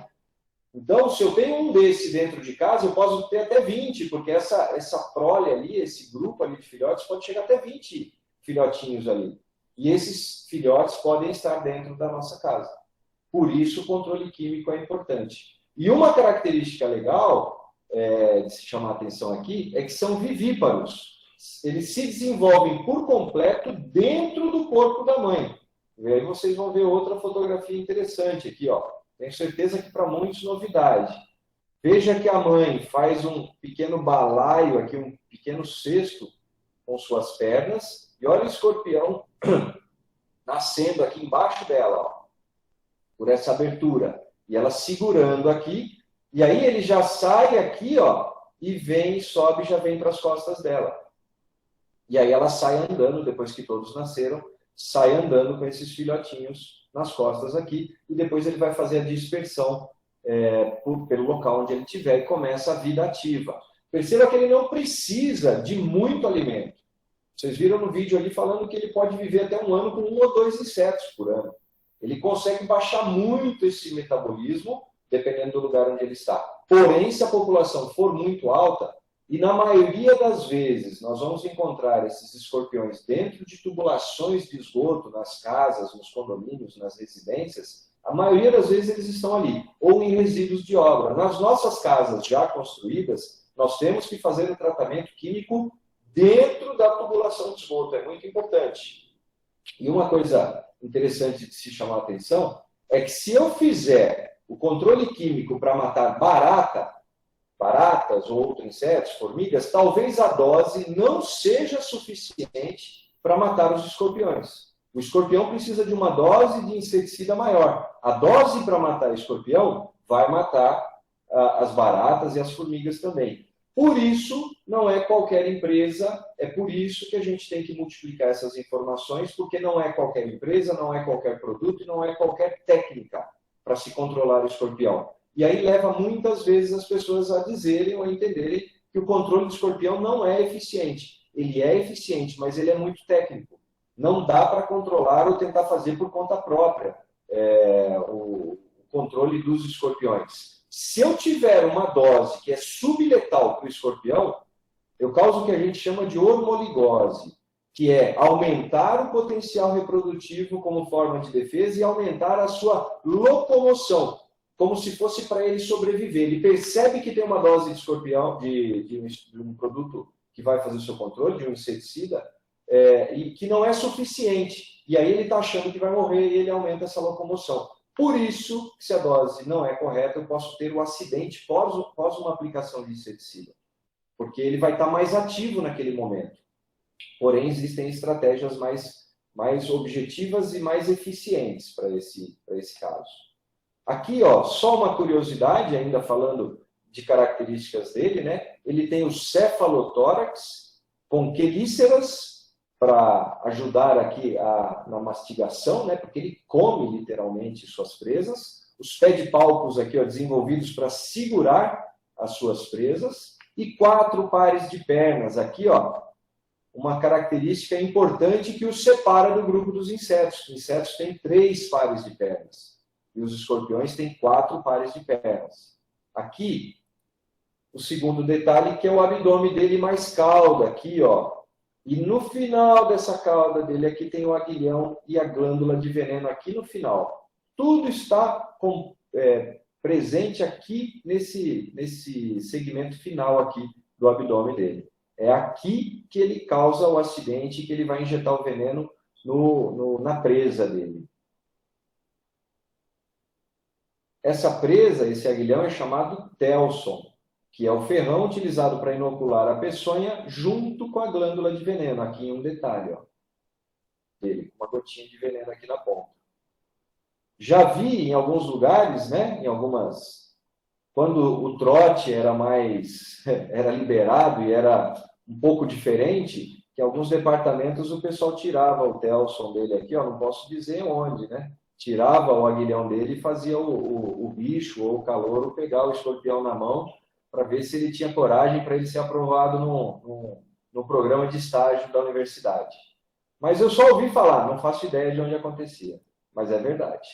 Então, se eu tenho um desse dentro de casa, eu posso ter até 20, porque essa prole ali, esse grupo ali de filhotes, pode chegar até 20 filhotinhos ali. E esses filhotes podem estar dentro da nossa casa. Por isso, o controle químico é importante. E uma característica legal de se chamar a atenção aqui é que são vivíparos. Eles se desenvolvem por completo dentro do corpo da mãe. E aí vocês vão ver outra fotografia interessante aqui, ó. Tenho certeza que para muitos novidade. Veja que a mãe faz um pequeno balaio aqui, um pequeno cesto com suas pernas. E olha o escorpião nascendo aqui embaixo dela, ó, por essa abertura. E ela segurando aqui. E aí ele já sai aqui, ó, e vem, sobe e já vem para as costas dela. E aí ela sai andando, depois que todos nasceram, sai andando com esses filhotinhos nas costas aqui. E depois ele vai fazer a dispersão pelo local onde ele estiver e começa a vida ativa. Perceba que ele não precisa de muito alimento. Vocês viram no vídeo ali falando que ele pode viver até um ano com 1 ou 2 insetos por ano. Ele consegue baixar muito esse metabolismo, dependendo do lugar onde ele está. Porém, se a população for muito alta, e na maioria das vezes nós vamos encontrar esses escorpiões dentro de tubulações de esgoto, nas casas, nos condomínios, nas residências, a maioria das vezes eles estão ali, ou em resíduos de obra. Nas nossas casas já construídas, nós temos que fazer o tratamento químico dentro da tubulação de esgoto, é muito importante. E uma coisa interessante de se chamar a atenção é que se eu fizer o controle químico para matar baratas ou outros insetos, formigas, talvez a dose não seja suficiente para matar os escorpiões. O escorpião precisa de uma dose de inseticida maior. A dose para matar escorpião vai matar as baratas e as formigas também. Por isso, não é qualquer empresa, é por isso que a gente tem que multiplicar essas informações, porque não é qualquer empresa, não é qualquer produto e não é qualquer técnica para se controlar o escorpião. E aí leva muitas vezes as pessoas a dizerem ou a entenderem que o controle do escorpião não é eficiente. Ele é eficiente, mas ele é muito técnico. Não dá para controlar ou tentar fazer por conta própria o controle dos escorpiões. Se eu tiver uma dose que é subletal para o escorpião, eu causo o que a gente chama de hormoligose, que é aumentar o potencial reprodutivo como forma de defesa e aumentar a sua locomoção, como se fosse para ele sobreviver. Ele percebe que tem uma dose de escorpião, de um produto que vai fazer o seu controle, de um inseticida, e que não é suficiente. E aí ele está achando que vai morrer e ele aumenta essa locomoção. Por isso, se a dose não é correta, eu posso ter um acidente pós uma aplicação de inseticida. Porque ele vai estar mais ativo naquele momento. Porém, existem estratégias mais objetivas e mais eficientes para esse caso. Aqui, ó, só uma curiosidade, ainda falando de características dele, né? Ele tem o cefalotórax com quelíceras para ajudar aqui na mastigação, né? Porque ele come literalmente suas presas. Os pedipalpos aqui, ó, desenvolvidos para segurar as suas presas. E 4 pares de pernas. Aqui, ó, uma característica importante que os separa do grupo dos insetos. Os insetos têm 3 pares de pernas. E os escorpiões têm 4 pares de pernas. Aqui, o segundo detalhe, que é o abdômen dele mais cauda. Aqui, ó. E no final dessa cauda dele, aqui tem o aguilhão e a glândula de veneno aqui no final. Tudo está presente aqui nesse segmento final aqui do abdômen dele. É aqui que ele causa o acidente, que ele vai injetar o veneno na presa dele. Essa presa, esse aguilhão, é chamado telson, que é o ferrão utilizado para inocular a peçonha junto com a glândula de veneno. Aqui em um detalhe, ó, dele, uma gotinha de veneno aqui na ponta. Já vi em alguns lugares, né, quando o trote era liberado e era um pouco diferente, que em alguns departamentos o pessoal tirava o telson dele aqui, ó, não posso dizer onde, né? Tirava o aguilhão dele e fazia o bicho ou o calouro pegar o escorpião na mão para ver se ele tinha coragem para ele ser aprovado no programa de estágio da universidade. Mas eu só ouvi falar, não faço ideia de onde acontecia, mas é verdade.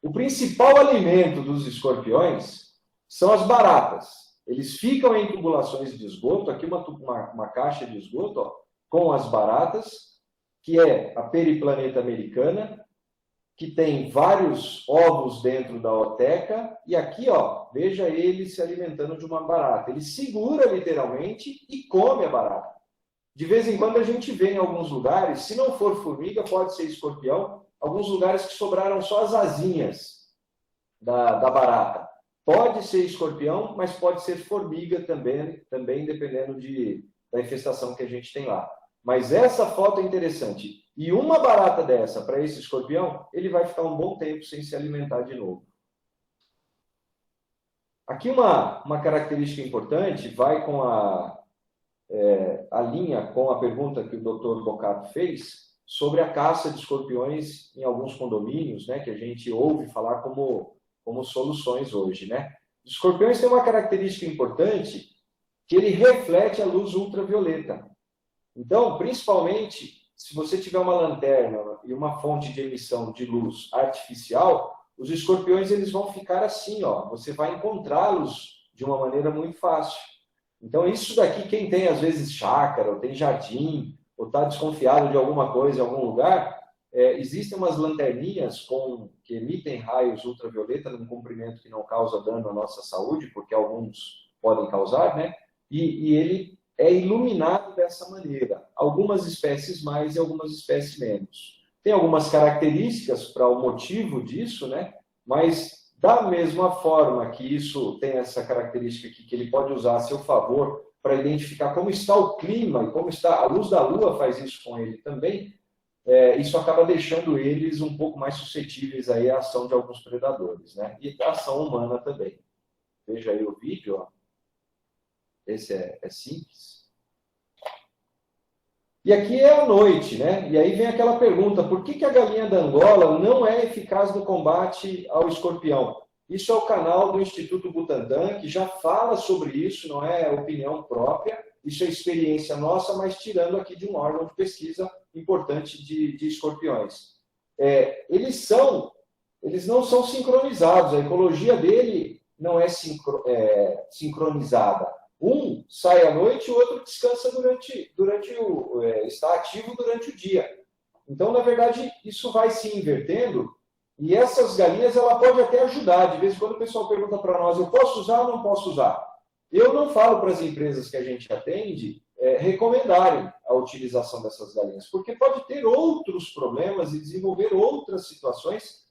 O principal alimento dos escorpiões são as baratas. Eles ficam em tubulações de esgoto, aqui uma caixa de esgoto, ó, com as baratas, que é a periplaneta americana, que tem vários ovos dentro da oteca, e aqui, ó, veja ele se alimentando de uma barata. Ele segura literalmente e come a barata. De vez em quando a gente vê em alguns lugares, se não for formiga, pode ser escorpião, alguns lugares que sobraram só as asinhas da barata. Pode ser escorpião, mas pode ser formiga também dependendo da infestação que a gente tem lá. Mas essa foto é interessante. E uma barata dessa para esse escorpião, ele vai ficar um bom tempo sem se alimentar de novo. Aqui uma característica importante, vai com a linha com a pergunta que o Dr. Bocato fez sobre a caça de escorpiões em alguns condomínios, né, que a gente ouve falar como como soluções hoje, né? Os escorpiões têm uma característica importante, que ele reflete a luz ultravioleta. Então, principalmente, se você tiver uma lanterna e uma fonte de emissão de luz artificial, os escorpiões eles vão ficar assim, ó. Você vai encontrá-los de uma maneira muito fácil. Então, isso daqui, quem tem, às vezes, chácara, ou tem jardim, ou está desconfiado de alguma coisa em algum lugar, existem umas lanterninhas que emitem raios ultravioleta num comprimento que não causa dano à nossa saúde, porque alguns podem causar, né? E ele é iluminado dessa maneira. Algumas espécies mais e algumas espécies menos. Tem algumas características para o motivo disso, né? Mas da mesma forma que isso tem essa característica aqui, que ele pode usar a seu favor para identificar como está o clima e como está a luz da lua, faz isso com ele também, isso acaba deixando eles um pouco mais suscetíveis aí à ação de alguns predadores, né? E à ação humana também. Veja aí o vídeo, ó. Esse é simples. E aqui é a noite, né? E aí vem aquela pergunta, por que a galinha da Angola não é eficaz no combate ao escorpião? Isso é o canal do Instituto Butantan, que já fala sobre isso, não é opinião própria, isso é experiência nossa, mas tirando aqui de um órgão de pesquisa importante de escorpiões. Eles não são sincronizados, a ecologia dele não é sincronizada. Um sai à noite e o outro descansa está ativo durante o dia. Então, na verdade, isso vai se invertendo e essas galinhas, ela pode até ajudar. De vez em quando o pessoal pergunta para nós, eu posso usar ou não posso usar? Eu não falo para as empresas que a gente atende recomendarem a utilização dessas galinhas, porque pode ter outros problemas e desenvolver outras situações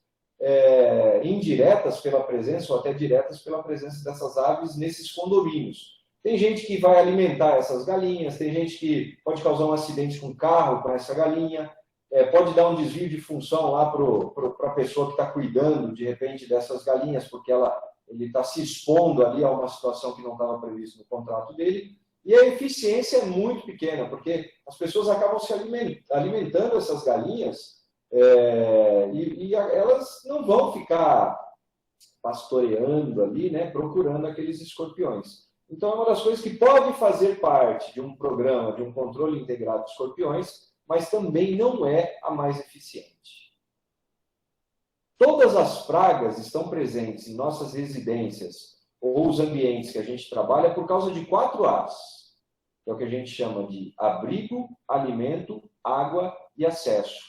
indiretas pela presença ou até diretas pela presença dessas aves nesses condomínios. Tem gente que vai alimentar essas galinhas, tem gente que pode causar um acidente com o carro com essa galinha, pode dar um desvio de função lá para a pessoa que está cuidando, de repente, dessas galinhas, porque ele está se expondo ali a uma situação que não estava prevista no contrato dele, e a eficiência é muito pequena, porque as pessoas acabam se alimentando essas galinhas e elas não vão ficar pastoreando ali, né, procurando aqueles escorpiões. Então, é uma das coisas que pode fazer parte de um programa de um controle integrado de escorpiões, mas também não é a mais eficiente. Todas as pragas estão presentes em nossas residências ou os ambientes que a gente trabalha por causa de 4 As, que é o que a gente chama de abrigo, alimento, água e acesso.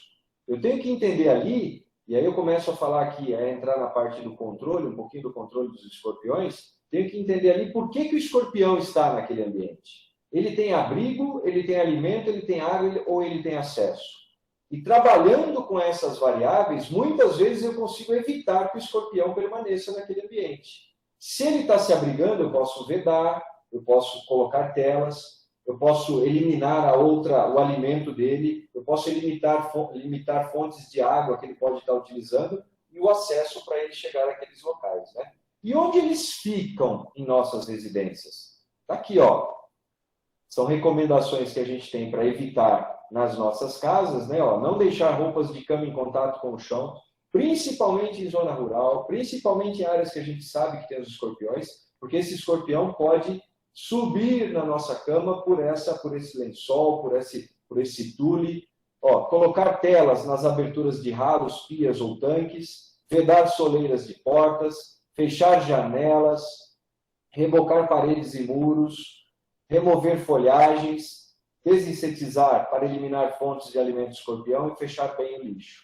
Eu tenho que entender ali, e aí eu começo a falar aqui, entrar na parte do controle, um pouquinho do controle dos escorpiões, tenho que entender ali por que o escorpião está naquele ambiente. Ele tem abrigo, ele tem alimento, ele tem água ou ele tem acesso. E trabalhando com essas variáveis, muitas vezes eu consigo evitar que o escorpião permaneça naquele ambiente. Se ele está se abrigando, eu posso vedar, eu posso colocar telas, eu posso eliminar o alimento dele, eu posso limitar fontes de água que ele pode estar utilizando e o acesso para ele chegar àqueles locais, né? E onde eles ficam em nossas residências? Está aqui, ó. São recomendações que a gente tem para evitar nas nossas casas, né? Ó, não deixar roupas de cama em contato com o chão, principalmente em zona rural, principalmente em áreas que a gente sabe que tem os escorpiões, porque esse escorpião pode subir na nossa cama por esse lençol, por esse tule. Ó, colocar telas nas aberturas de ralos, pias ou tanques, vedar soleiras de portas, fechar janelas, rebocar paredes e muros, remover folhagens, desinsetizar para eliminar fontes de alimento de escorpião e fechar bem o lixo.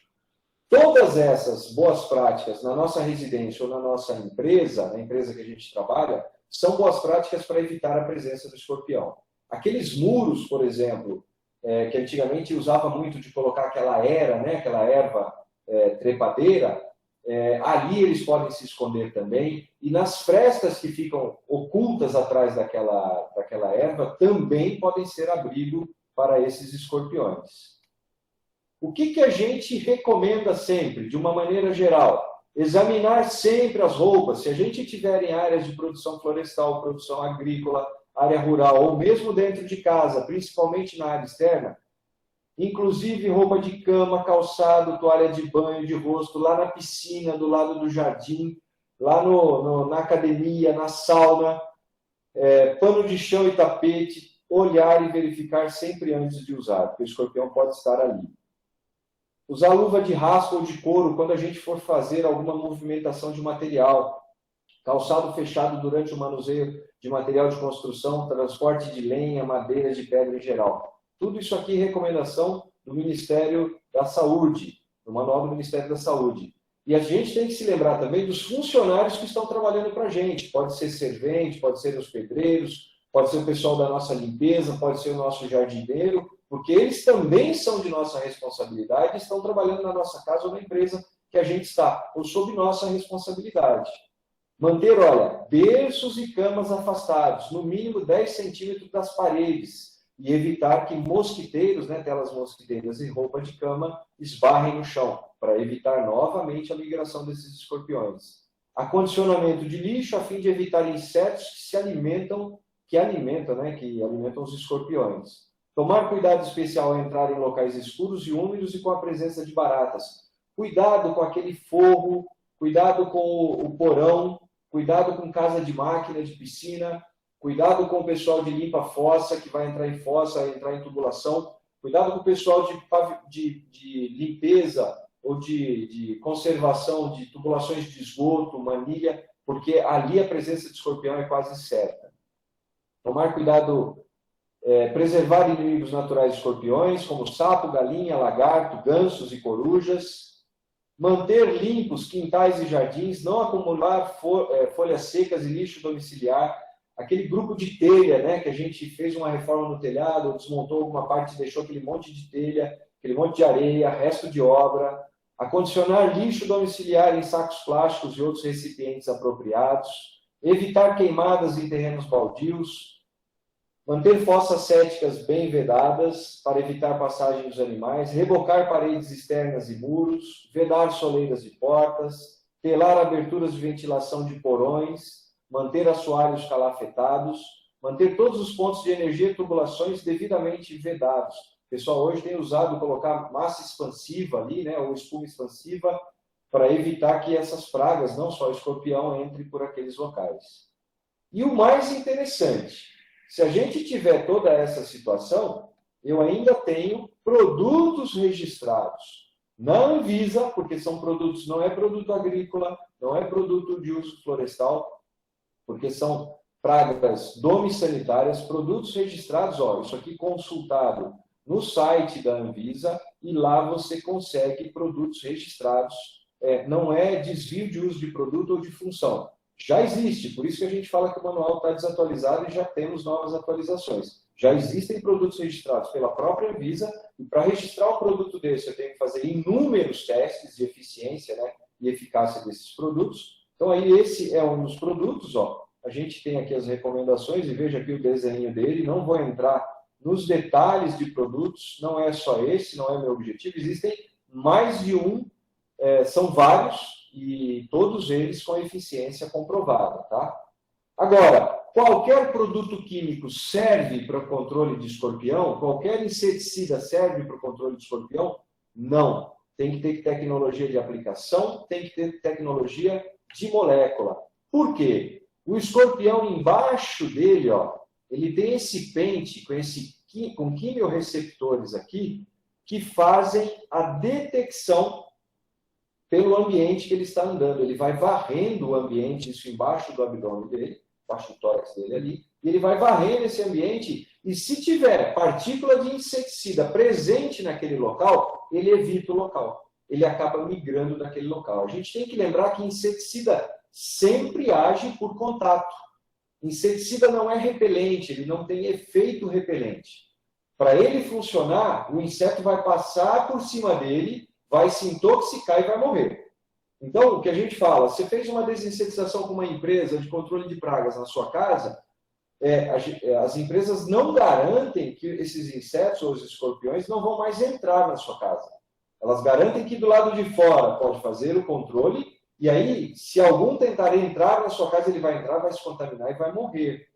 Todas essas boas práticas na nossa residência ou na nossa empresa, na empresa que a gente trabalha, são boas práticas para evitar a presença do escorpião. Aqueles muros, por exemplo, que antigamente usava muito de colocar aquela né, aquela erva trepadeira, ali eles podem se esconder também, e nas frestas que ficam ocultas atrás daquela erva também podem ser abrigo para esses escorpiões. O que a gente recomenda sempre, de uma maneira geral? Examinar sempre as roupas. Se a gente tiver em áreas de produção florestal, produção agrícola, área rural, ou mesmo dentro de casa, principalmente na área externa, inclusive roupa de cama, calçado, toalha de banho, de rosto, lá na piscina, do lado do jardim, lá na academia, na sauna, pano de chão e tapete, olhar e verificar sempre antes de usar, porque o escorpião pode estar ali. Usar luva de raspa ou de couro quando a gente for fazer alguma movimentação de material. Calçado fechado durante o manuseio de material de construção, transporte de lenha, madeira, de pedra em geral. Tudo isso aqui é recomendação do Ministério da Saúde, do Manual do Ministério da Saúde. E a gente tem que se lembrar também dos funcionários que estão trabalhando para a gente. Pode ser servente, pode ser os pedreiros, pode ser o pessoal da nossa limpeza, pode ser o nosso jardineiro, porque eles também são de nossa responsabilidade e estão trabalhando na nossa casa ou na empresa que a gente está, ou sob nossa responsabilidade. Manter, olha, berços e camas afastados, no mínimo 10 centímetros das paredes, e evitar que mosquiteiros, telas mosquiteiras e roupa de cama esbarrem no chão, para evitar novamente a migração desses escorpiões. Acondicionamento de lixo a fim de evitar insetos que alimentam os escorpiões. Tomar cuidado especial ao entrar em locais escuros e úmidos e com a presença de baratas. Cuidado com aquele forro, cuidado com o porão, cuidado com casa de máquina, de piscina, cuidado com o pessoal de limpa-fossa, que vai entrar em fossa, entrar em tubulação, cuidado com o pessoal de limpeza ou de conservação de tubulações de esgoto, manilha, porque ali a presença de escorpião é quase certa. Tomar cuidado, preservar inimigos naturais de escorpiões, como sapo, galinha, lagarto, gansos e corujas. Manter limpos quintais e jardins, não acumular folhas secas e lixo domiciliar. Aquele grupo de telha, que a gente fez uma reforma no telhado, ou desmontou alguma parte e deixou aquele monte de telha, aquele monte de areia, resto de obra. Acondicionar lixo domiciliar em sacos plásticos e outros recipientes apropriados. Evitar queimadas em terrenos baldios. Manter fossas céticas bem vedadas para evitar passagem dos animais, rebocar paredes externas e muros, vedar soleiras de portas, telar aberturas de ventilação de porões, manter assoalhos calafetados, manter todos os pontos de energia e tubulações devidamente vedados. O pessoal hoje tem usado colocar massa expansiva ali, ou espuma expansiva, para evitar que essas pragas, não só o escorpião, entrem por aqueles locais. E o mais interessante, se a gente tiver toda essa situação, eu ainda tenho produtos registrados na Anvisa, porque são produtos, não é produto agrícola, não é produto de uso florestal, porque são pragas domissanitárias, produtos registrados, isso aqui consultado no site da Anvisa, e lá você consegue produtos registrados, não é desvio de uso de produto ou de função. Já existe, por isso que a gente fala que o manual está desatualizado e já temos novas atualizações. Já existem produtos registrados pela própria Anvisa, e para registrar um produto desse eu tenho que fazer inúmeros testes de eficiência e eficácia desses produtos. Então aí esse é um dos produtos, a gente tem aqui as recomendações, e veja aqui o desenho dele, não vou entrar nos detalhes de produtos, não é só esse, não é meu objetivo, existem mais de um, são vários, e todos eles com eficiência comprovada, tá? Agora, qualquer produto químico serve para o controle de escorpião? Qualquer inseticida serve para o controle de escorpião? Não. Tem que ter tecnologia de aplicação, tem que ter tecnologia de molécula. Por quê? O escorpião embaixo dele, ele tem esse pente com quimiorreceptores aqui que fazem a detecção pelo ambiente que ele está andando. Ele vai varrendo o ambiente, isso embaixo do abdômen dele, embaixo do tórax dele ali, e ele vai varrendo esse ambiente, e se tiver partícula de inseticida presente naquele local, ele evita o local. Ele acaba migrando daquele local. A gente tem que lembrar que inseticida sempre age por contato. Inseticida não é repelente, ele não tem efeito repelente. Para ele funcionar, o inseto vai passar por cima dele, vai se intoxicar e vai morrer. Então, o que a gente fala, você fez uma desinsetização com uma empresa de controle de pragas na sua casa, as empresas não garantem que esses insetos ou os escorpiões não vão mais entrar na sua casa. Elas garantem que do lado de fora pode fazer o controle, e aí, se algum tentar entrar na sua casa, ele vai entrar, vai se contaminar e vai morrer.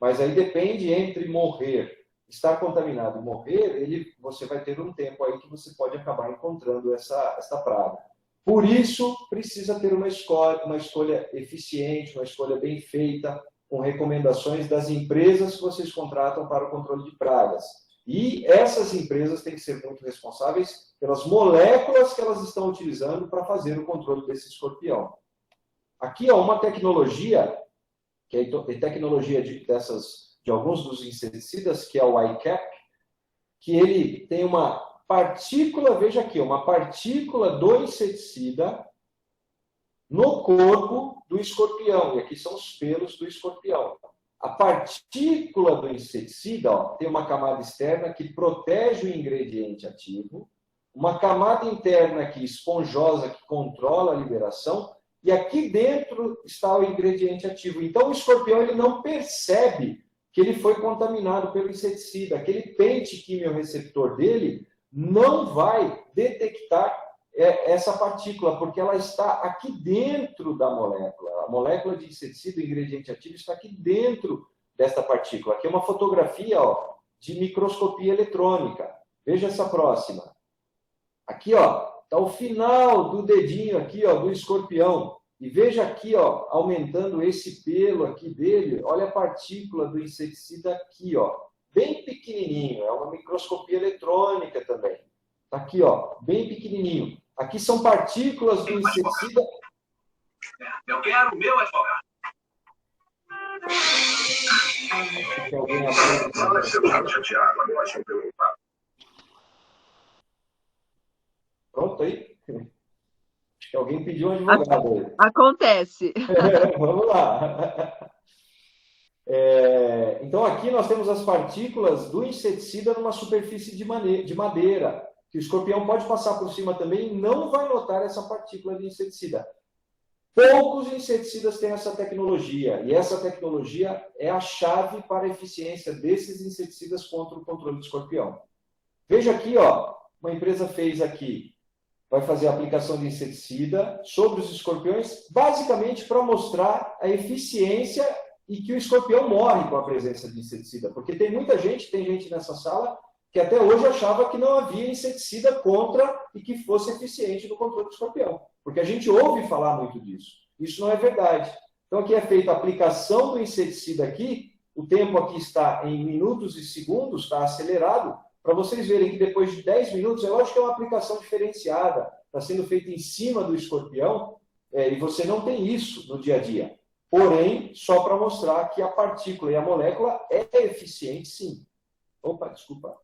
Mas aí depende entre morrer, estar contaminado e morrer, você vai ter um tempo aí que você pode acabar encontrando essa praga. Por isso, precisa ter uma escolha eficiente, uma escolha bem feita, com recomendações das empresas que vocês contratam para o controle de pragas. E essas empresas têm que ser muito responsáveis pelas moléculas que elas estão utilizando para fazer o controle desse escorpião. Aqui, ó, uma tecnologia, que é tecnologia de alguns dos inseticidas, que é o iCap, que ele tem uma partícula, veja aqui, uma partícula do inseticida no corpo do escorpião. E aqui são os pelos do escorpião. A partícula do inseticida, ó, tem uma camada externa que protege o ingrediente ativo, uma camada interna aqui esponjosa que controla a liberação, e aqui dentro está o ingrediente ativo. Então o escorpião ele não percebe que ele foi contaminado pelo inseticida. Aquele pente quimiorreceptor dele não vai detectar essa partícula, porque ela está aqui dentro da molécula. A molécula de inseticida, o ingrediente ativo, está aqui dentro desta partícula. Aqui é uma fotografia, ó, de microscopia eletrônica. Veja essa próxima. Aqui, ó, está o final do dedinho aqui, ó, do escorpião. E veja aqui, ó, aumentando esse pelo aqui dele, olha a partícula do inseticida aqui, ó, bem pequenininho. É uma microscopia eletrônica também. Está aqui, ó, bem pequenininho. Aqui são partículas do inseticida. Eu quero o meu advogado. Pronto aí? Acho que alguém pediu um advogado aí. Acontece. Vamos lá. Então, aqui nós temos as partículas do inseticida numa superfície de madeira, que o escorpião pode passar por cima também e não vai notar essa partícula de inseticida. Poucos inseticidas têm essa tecnologia, e essa tecnologia é a chave para a eficiência desses inseticidas contra o controle do escorpião. Veja aqui, ó, uma empresa fez aqui, vai fazer a aplicação de inseticida sobre os escorpiões, basicamente para mostrar a eficiência e que o escorpião morre com a presença de inseticida, porque tem muita gente, tem gente nessa sala que até hoje achava que não havia inseticida contra e que fosse eficiente no controle do escorpião. Porque a gente ouve falar muito disso. Isso não é verdade. Então, aqui é feita a aplicação do inseticida aqui, o tempo aqui está em minutos e segundos, está acelerado, para vocês verem que depois de 10 minutos, é lógico que é uma aplicação diferenciada, está sendo feita em cima do escorpião, e você não tem isso no dia a dia. Porém, só para mostrar que a partícula e a molécula é eficiente, sim. Opa, desculpa.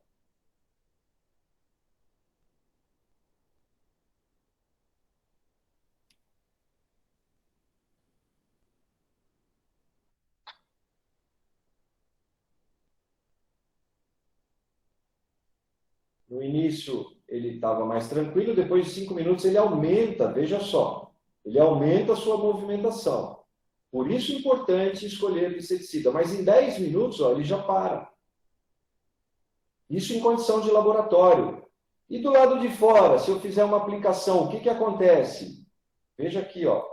No início ele estava mais tranquilo, depois de 5 minutos ele aumenta, veja só, ele aumenta a sua movimentação. Por isso é importante escolher o inseticida, mas em 10 minutos ó, ele já para. Isso em condição de laboratório. E do lado de fora, se eu fizer uma aplicação, o que acontece? Veja aqui, ó.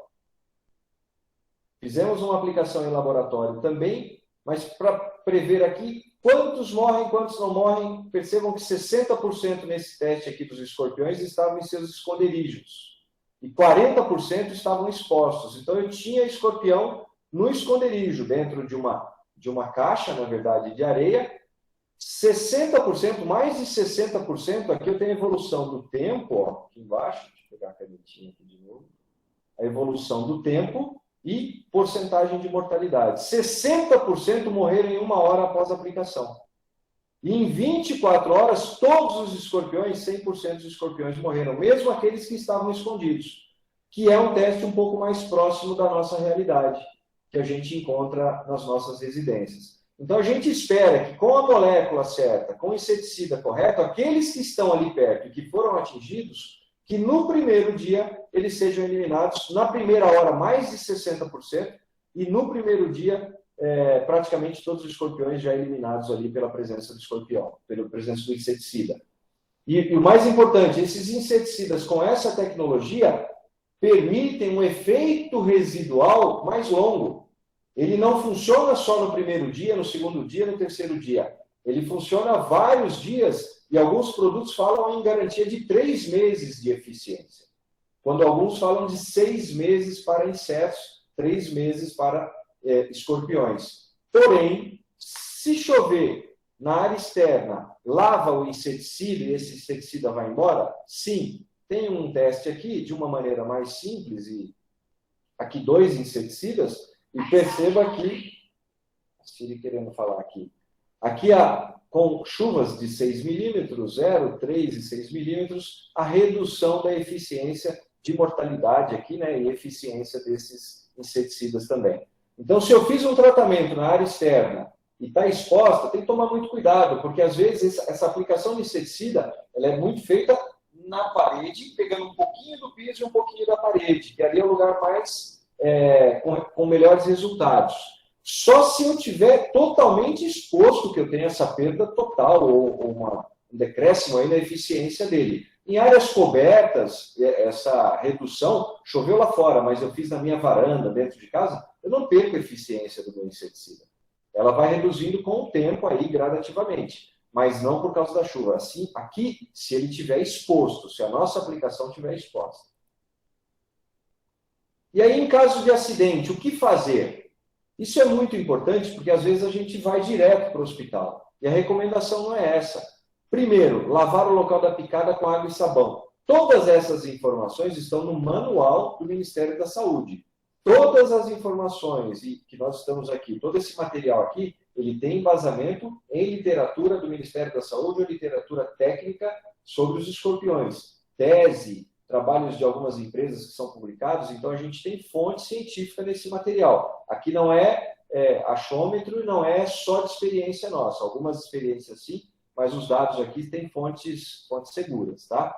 Fizemos uma aplicação em laboratório também, mas para prever aqui quantos morrem, quantos não morrem, percebam que 60% nesse teste aqui dos escorpiões estavam em seus esconderijos. E 40% estavam expostos. Então, eu tinha escorpião no esconderijo, dentro de uma caixa, na verdade, de areia. 60%, mais de 60%, aqui eu tenho a evolução do tempo, ó, aqui embaixo, deixa eu pegar a canetinha aqui de novo. A evolução do tempo e porcentagem de mortalidade. 60% morreram em 1 hora após a aplicação. E em 24 horas, todos os escorpiões, 100% dos escorpiões morreram, mesmo aqueles que estavam escondidos, que é um teste um pouco mais próximo da nossa realidade, que a gente encontra nas nossas residências. Então, a gente espera que com a molécula certa, com o inseticida correto, aqueles que estão ali perto e que foram atingidos, que no primeiro dia eles sejam eliminados, na primeira hora mais de 60%, e no primeiro dia praticamente todos os escorpiões já eliminados ali pela presença do escorpião, pela presença do inseticida. E o mais importante, esses inseticidas com essa tecnologia permitem um efeito residual mais longo. Ele não funciona só no primeiro dia, no segundo dia, no terceiro dia. Ele funciona vários dias e alguns produtos falam em garantia de 3 meses de eficiência. quando alguns falam de 6 meses para insetos, 3 meses para escorpiões. Porém, se chover na área externa, lava o inseticida e esse inseticida vai embora? Sim. Tem um teste aqui, de uma maneira mais simples, e aqui 2 inseticidas, e perceba que, Siri querendo falar aqui, aqui com chuvas de 6 milímetros, 0, 3 e 6 milímetros, a redução da eficiência de mortalidade aqui, né, e eficiência desses inseticidas também. Então, se eu fiz um tratamento na área externa e está exposta, tem que tomar muito cuidado, porque às vezes essa aplicação de inseticida ela é muito feita na parede, pegando um pouquinho do piso e um pouquinho da parede, que ali é o lugar mais com melhores resultados. Só se eu tiver totalmente exposto que eu tenho essa perda total ou um decréscimo aí na eficiência dele. Em áreas cobertas, essa redução, choveu lá fora, mas eu fiz na minha varanda, dentro de casa, eu não perco a eficiência do meu inseticida. Ela vai reduzindo com o tempo aí, gradativamente, mas não por causa da chuva. Assim, aqui, se ele estiver exposto, se a nossa aplicação estiver exposta. E aí, em caso de acidente, o que fazer? Isso é muito importante, porque às vezes a gente vai direto para o hospital. E a recomendação não é essa. Primeiro, lavar o local da picada com água e sabão. Todas essas informações estão no manual do Ministério da Saúde. Todas as informações que nós estamos aqui, todo esse material aqui, ele tem embasamento em literatura do Ministério da Saúde ou literatura técnica sobre os escorpiões. Tese, trabalhos de algumas empresas que são publicados, então a gente tem fonte científica nesse material. Aqui não é achômetro e não é só de experiência nossa. Algumas experiências sim, mas os dados aqui têm fontes seguras, tá?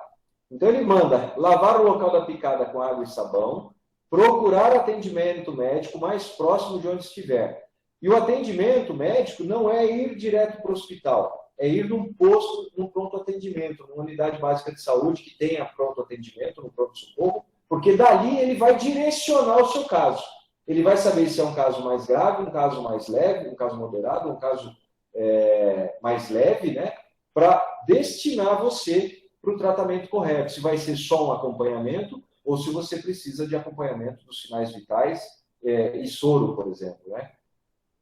Então ele manda lavar o local da picada com água e sabão, procurar atendimento médico mais próximo de onde estiver. E o atendimento médico não é ir direto para o hospital, é ir num posto, num pronto atendimento, numa unidade básica de saúde que tenha pronto atendimento, no pronto-socorro, porque dali ele vai direcionar o seu caso. Ele vai saber se é um caso mais grave, um caso mais leve, um caso moderado, um caso mais leve, né? Para destinar você para o tratamento correto. Se vai ser só um acompanhamento ou se você precisa de acompanhamento dos sinais vitais e soro, por exemplo, né?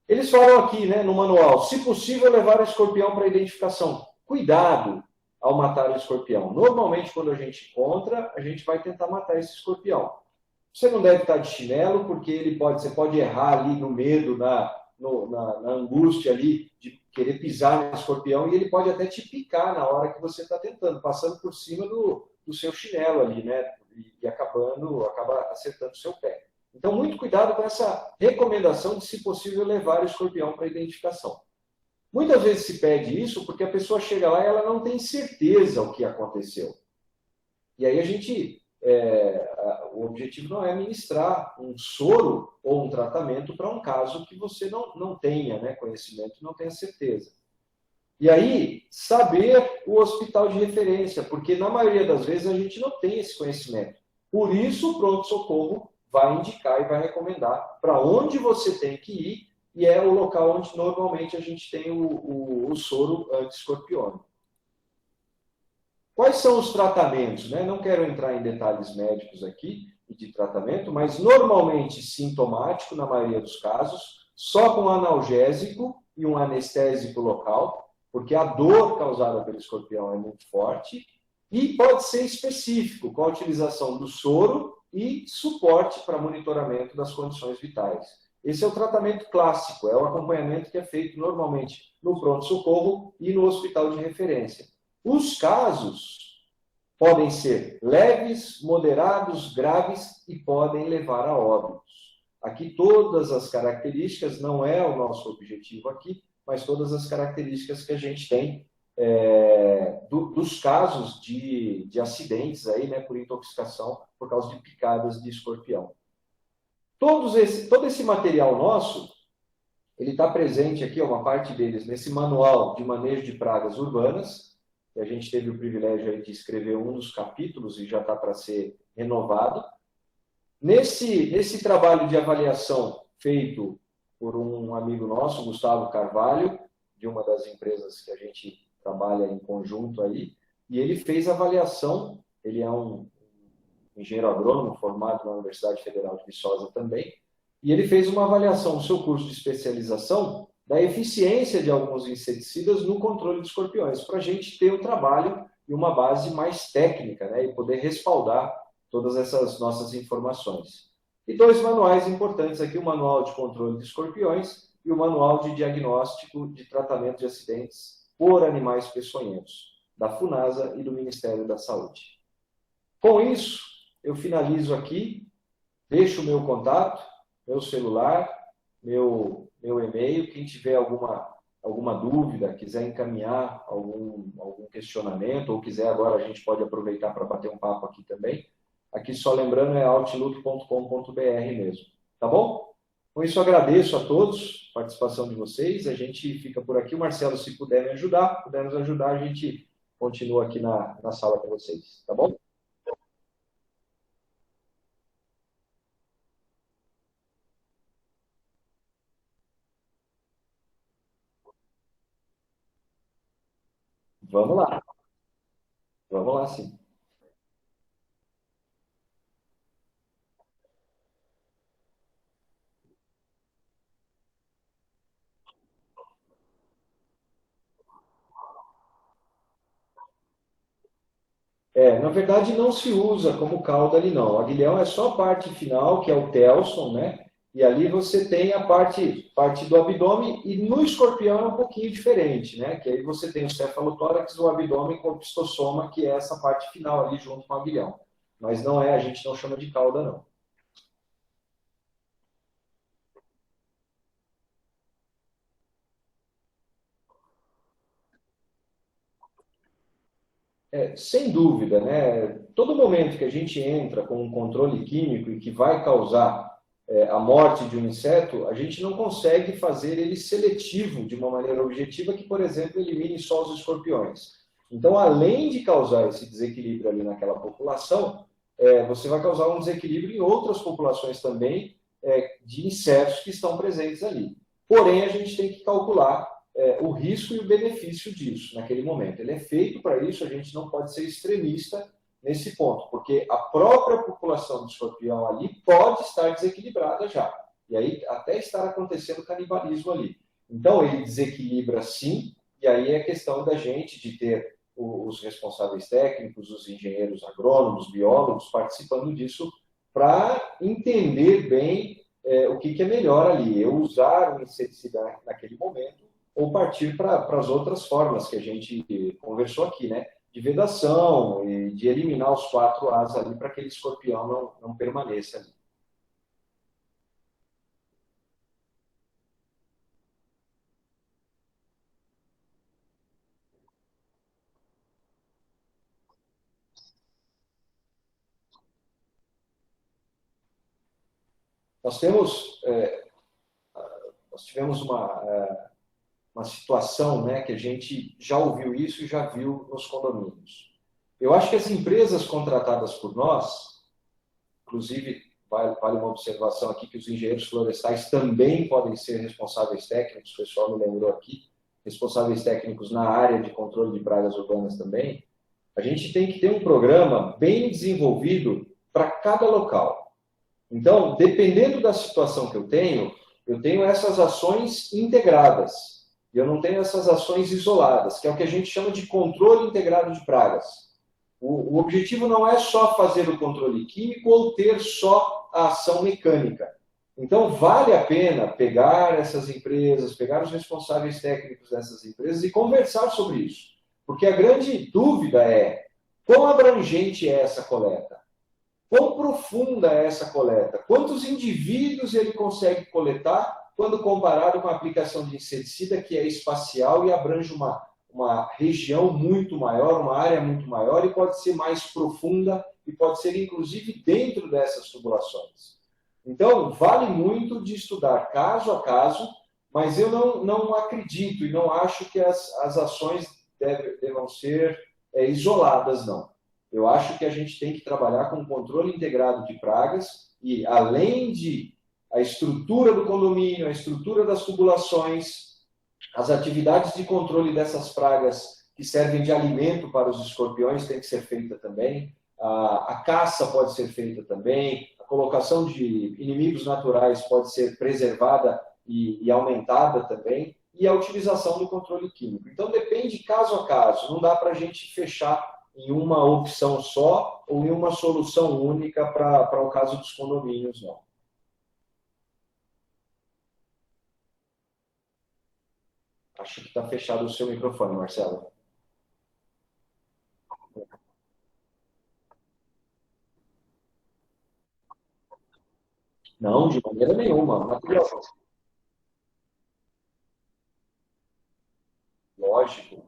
Eles falam aqui, né, no manual, se possível, levar o escorpião para identificação. Cuidado ao matar o escorpião. Normalmente, quando a gente encontra, a gente vai tentar matar esse escorpião. Você não deve estar de chinelo, porque você pode errar ali no medo, na angústia ali de querer pisar no escorpião, e ele pode até te picar na hora que você está tentando, passando por cima do seu chinelo ali, né? E acaba acertando o seu pé. Então, muito cuidado com essa recomendação de, se possível, levar o escorpião para identificação. Muitas vezes se pede isso porque a pessoa chega lá e ela não tem certeza o que aconteceu. E aí o objetivo não é ministrar um soro ou um tratamento para um caso que você não tenha, né, conhecimento, não tenha certeza. E aí, saber o hospital de referência, porque na maioria das vezes a gente não tem esse conhecimento. Por isso, o pronto-socorro vai indicar e vai recomendar para onde você tem que ir, e é o local onde normalmente a gente tem o soro anti-escorpiônico. Quais são os tratamentos? Né? Não quero entrar em detalhes médicos aqui e de tratamento, mas normalmente sintomático, na maioria dos casos, só com analgésico e um anestésico local, porque a dor causada pelo escorpião é muito forte, e pode ser específico, com a utilização do soro e suporte para monitoramento das condições vitais. Esse é o tratamento clássico, é o acompanhamento que é feito normalmente no pronto-socorro e no hospital de referência. Os casos podem ser leves, moderados, graves e podem levar a óbitos. Aqui todas as características, não é o nosso objetivo aqui, mas todas as características que a gente tem dos casos de acidentes aí, né, por intoxicação por causa de picadas de escorpião. Todo esse material nosso, ele está presente aqui, uma parte deles, nesse manual de manejo de pragas urbanas, que a gente teve o privilégio aí de escrever um dos capítulos e já está para ser renovado. Nesse trabalho de avaliação feito por um amigo nosso, Gustavo Carvalho, de uma das empresas que a gente trabalha em conjunto aí, e ele fez avaliação, ele é um engenheiro agrônomo formado na Universidade Federal de Viçosa também, e ele fez uma avaliação no seu curso de especialização da eficiência de alguns inseticidas no controle de escorpiões, para a gente ter um trabalho e uma base mais técnica, né, e poder respaldar todas essas nossas informações. E 2 manuais importantes aqui, o Manual de Controle de Escorpiões e o Manual de Diagnóstico de Tratamento de Acidentes por Animais Peçonhentos, da FUNASA e do Ministério da Saúde. Com isso, eu finalizo aqui, deixo o meu contato, meu celular, meu e-mail, quem tiver alguma dúvida, quiser encaminhar algum questionamento, ou quiser agora, a gente pode aproveitar para bater um papo aqui também. Aqui, só lembrando, é outlook.com.br mesmo, tá bom? Com isso, agradeço a todos a participação de vocês, a gente fica por aqui. O Marcelo, se puder me ajudar, puder nos ajudar, a gente continua aqui na sala com vocês, tá bom? Vamos lá sim. Na verdade, não se usa como cauda ali, não. O aguilhão é só a parte final, que é o telson, né? E ali você tem a parte do abdômen, e no escorpião é um pouquinho diferente, né? Que aí você tem o cefalotórax, o abdômen com o opistosoma, que é essa parte final ali junto com o aguilhão. Mas não é, a gente não chama de cauda, não. Sem dúvida, né? Todo momento que a gente entra com um controle químico e que vai causar a morte de um inseto, a gente não consegue fazer ele seletivo de uma maneira objetiva que, por exemplo, elimine só os escorpiões. Então, além de causar esse desequilíbrio ali naquela população, você vai causar um desequilíbrio em outras populações também de insetos que estão presentes ali. Porém, a gente tem que calcular o risco e o benefício disso naquele momento. Ele é feito para isso, a gente não pode ser extremista nesse ponto, porque a própria população de escorpião ali pode estar desequilibrada já, e aí até estar acontecendo canibalismo ali. Então ele desequilibra sim, e aí é questão da gente de ter os responsáveis técnicos, os engenheiros agrônomos, biólogos participando disso para entender bem o que é melhor ali, eu usar o inseticida naquele momento ou partir para as outras formas que a gente conversou aqui, né? De vedação e de eliminar os 4 As ali para que aquele escorpião não permaneça ali. Nós tivemos uma situação, né, que a gente já ouviu isso e já viu nos condomínios. Eu acho que as empresas contratadas por nós, inclusive, vale uma observação aqui que os engenheiros florestais também podem ser responsáveis técnicos, o pessoal me lembrou aqui, responsáveis técnicos na área de controle de pragas urbanas também. A gente tem que ter um programa bem desenvolvido para cada local. Então, dependendo da situação que eu tenho essas ações integradas. E eu não tenho essas ações isoladas, que é o que a gente chama de controle integrado de pragas. O objetivo não é só fazer o controle químico ou ter só a ação mecânica. Então, vale a pena pegar essas empresas, pegar os responsáveis técnicos dessas empresas e conversar sobre isso. Porque a grande dúvida é quão abrangente é essa coleta? Quão profunda é essa coleta? Quantos indivíduos ele consegue coletar quando comparado com a aplicação de inseticida, que é espacial e abrange uma região muito maior, uma área muito maior, e pode ser mais profunda e pode ser, inclusive, dentro dessas tubulações. Então, vale muito de estudar caso a caso, mas eu não acredito e não acho que as ações devam ser isoladas, não. Eu acho que a gente tem que trabalhar com controle integrado de pragas e, além de a estrutura do condomínio, a estrutura das tubulações, as atividades de controle dessas pragas que servem de alimento para os escorpiões tem que ser feita também, a caça pode ser feita também, a colocação de inimigos naturais pode ser preservada e aumentada também, e a utilização do controle químico. Então depende caso a caso, não dá para a gente fechar em uma opção só ou em uma solução única para o caso dos condomínios, não. Acho que está fechado o seu microfone, Marcelo. Não, de maneira nenhuma. Material. Lógico.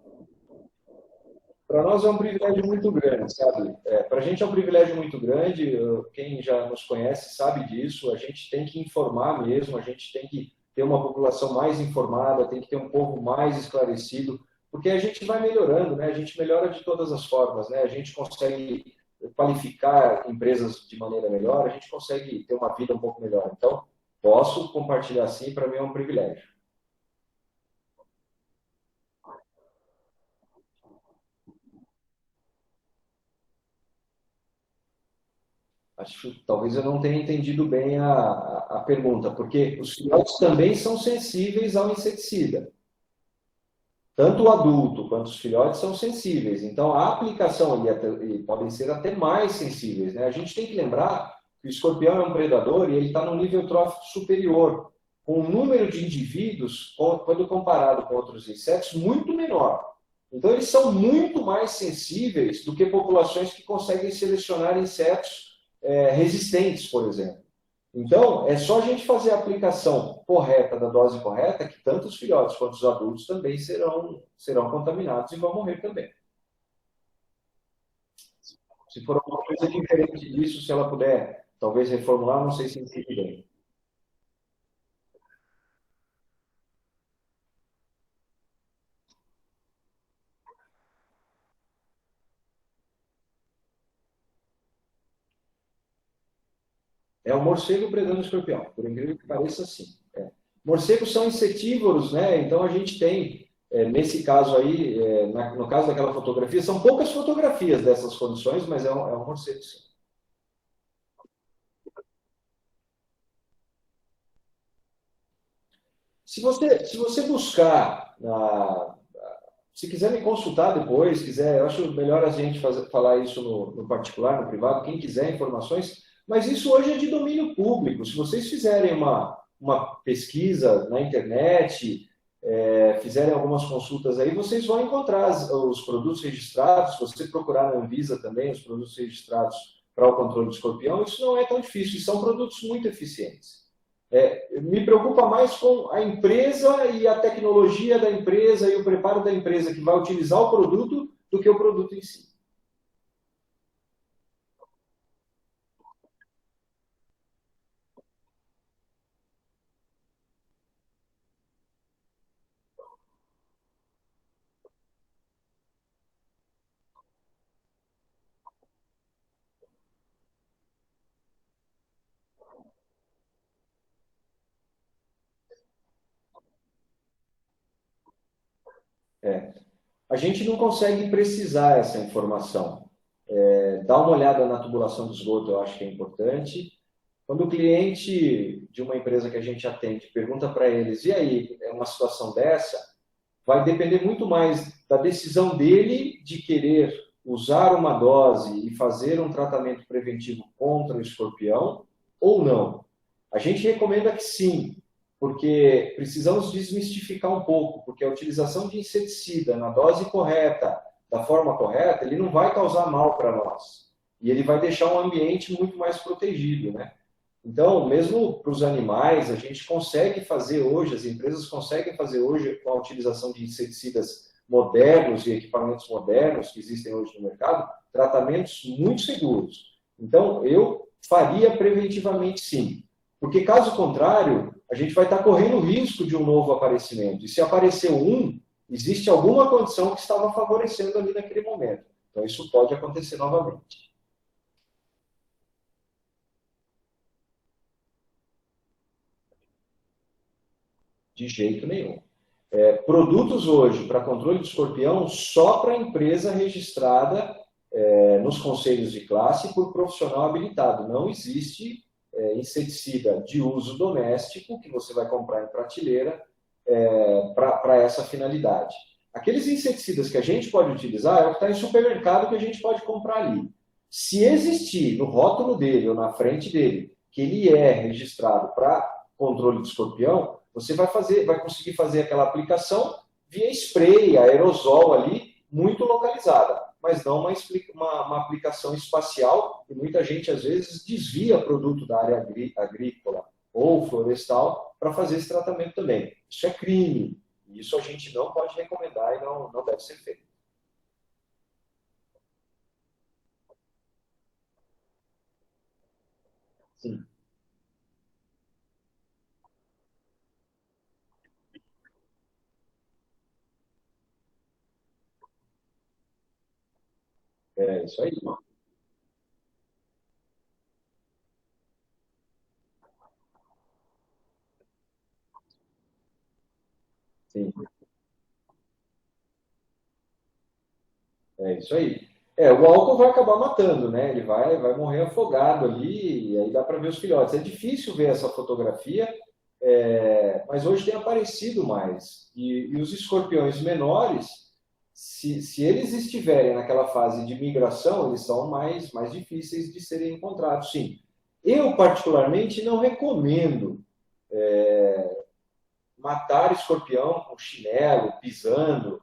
Para nós é um privilégio muito grande, sabe? Para a gente é um privilégio muito grande, quem já nos conhece sabe disso, a gente tem que informar mesmo, a gente tem que ter uma população mais informada, tem que ter um povo mais esclarecido, porque a gente vai melhorando, né? A gente melhora de todas as formas, né? A gente consegue qualificar empresas de maneira melhor, a gente consegue ter uma vida um pouco melhor. Então, posso compartilhar sim, para mim é um privilégio. Acho que talvez eu não tenha entendido bem a pergunta, porque os filhotes também são sensíveis ao inseticida. Tanto o adulto quanto os filhotes são sensíveis. Então, a aplicação, e podem ser até mais sensíveis, né? A gente tem que lembrar que o escorpião é um predador e ele está num nível trófico superior, com um número de indivíduos, quando comparado com outros insetos, muito menor. Então, eles são muito mais sensíveis do que populações que conseguem selecionar insetos resistentes, por exemplo. Então, é só a gente fazer a aplicação correta da dose correta que tanto os filhotes quanto os adultos também serão contaminados e vão morrer também. Se for alguma coisa diferente disso, se ela puder talvez reformular, não sei se entendi bem. É o morcego predando o escorpião, por incrível que pareça, sim. Morcegos são insetívoros, né? Então a gente tem, nesse caso aí, no caso daquela fotografia, são poucas fotografias dessas condições, mas é um morcego, sim. Se você buscar, se quiser me consultar depois, eu acho melhor a gente falar isso no particular, no privado, quem quiser informações, mas isso hoje é de domínio público. Se vocês fizerem uma pesquisa na internet, fizerem algumas consultas aí, vocês vão encontrar os produtos registrados. Se você procurar na Anvisa também, os produtos registrados para o controle do escorpião, isso não é tão difícil, e são produtos muito eficientes. Me preocupa mais com a empresa e a tecnologia da empresa e o preparo da empresa que vai utilizar o produto do que o produto em si. A gente não consegue precisar essa informação. Dá uma olhada na tubulação do esgoto, eu acho que é importante. Quando o cliente de uma empresa que a gente atende pergunta para eles, e aí, é uma situação dessa, vai depender muito mais da decisão dele de querer usar uma dose e fazer um tratamento preventivo contra o escorpião ou não. A gente recomenda que sim, porque precisamos desmistificar um pouco, porque a utilização de inseticida na dose correta, da forma correta, ele não vai causar mal para nós. E ele vai deixar um ambiente muito mais protegido, né? Então, mesmo para os animais, a gente consegue fazer hoje, as empresas conseguem fazer hoje, com a utilização de inseticidas modernos e equipamentos modernos que existem hoje no mercado, tratamentos muito seguros. Então, eu faria preventivamente sim. Porque, caso contrário, a gente vai estar correndo o risco de um novo aparecimento. E se apareceu existe alguma condição que estava favorecendo ali naquele momento. Então, isso pode acontecer novamente. De jeito nenhum. Produtos hoje para controle de escorpião só para empresa registrada nos conselhos de classe por profissional habilitado. Não existe inseticida de uso doméstico que você vai comprar em prateleira para essa finalidade. Aqueles inseticidas que a gente pode utilizar é o que está em supermercado que a gente pode comprar ali. Se existir no rótulo dele ou na frente dele que ele é registrado para controle de escorpião, você vai conseguir fazer aquela aplicação via spray, aerosol ali, muito localizada, mas não uma aplicação espacial, e muita gente às vezes desvia produto da área agrícola ou florestal para fazer esse tratamento também. Isso é crime, e isso a gente não pode recomendar e não deve ser feito. Sim. É isso aí. Sim. É isso aí. O álcool vai acabar matando, né? Ele vai morrer afogado ali, e aí dá para ver os filhotes. É difícil ver essa fotografia, mas hoje tem aparecido mais. E os escorpiões menores, se eles estiverem naquela fase de migração, eles são mais difíceis de serem encontrados, sim. Eu, particularmente, não recomendo matar escorpião com chinelo, pisando,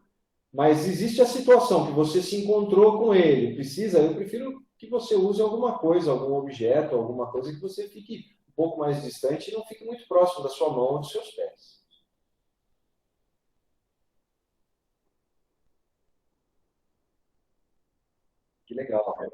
mas existe a situação que você se encontrou com ele, eu prefiro que você use alguma coisa, algum objeto, alguma coisa que você fique um pouco mais distante e não fique muito próximo da sua mão ou dos seus pés. Que legal, né?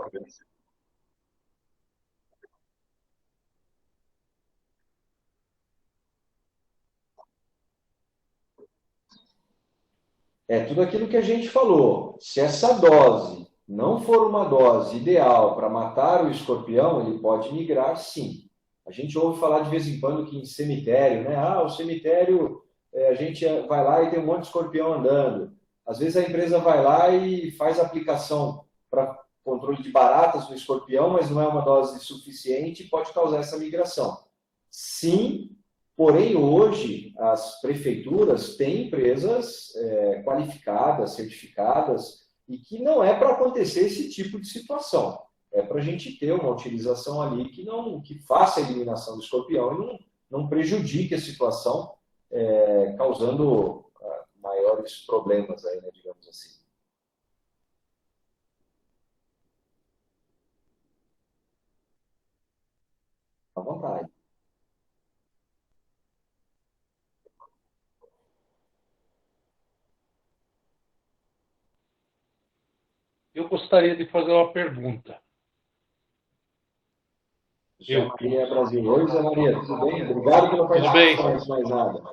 É tudo aquilo que a gente falou. Se essa dose não for uma dose ideal para matar o escorpião, ele pode migrar, sim. A gente ouve falar de vez em quando que em cemitério, né? O cemitério, a gente vai lá e tem um monte de escorpião andando. Às vezes a empresa vai lá e faz aplicação para controle de baratas no escorpião, mas não é uma dose suficiente e pode causar essa migração. Sim, porém, hoje, as prefeituras têm empresas qualificadas, certificadas, e que não é para acontecer esse tipo de situação. É para a gente ter uma utilização ali que faça a eliminação do escorpião e não prejudique a situação, causando maiores problemas aí, né, digamos assim. À vontade. Eu gostaria de fazer uma pergunta. Zé Maria Brasil. Oi, Zé Maria, tudo bem? Obrigado pela participação, antes de mais nada.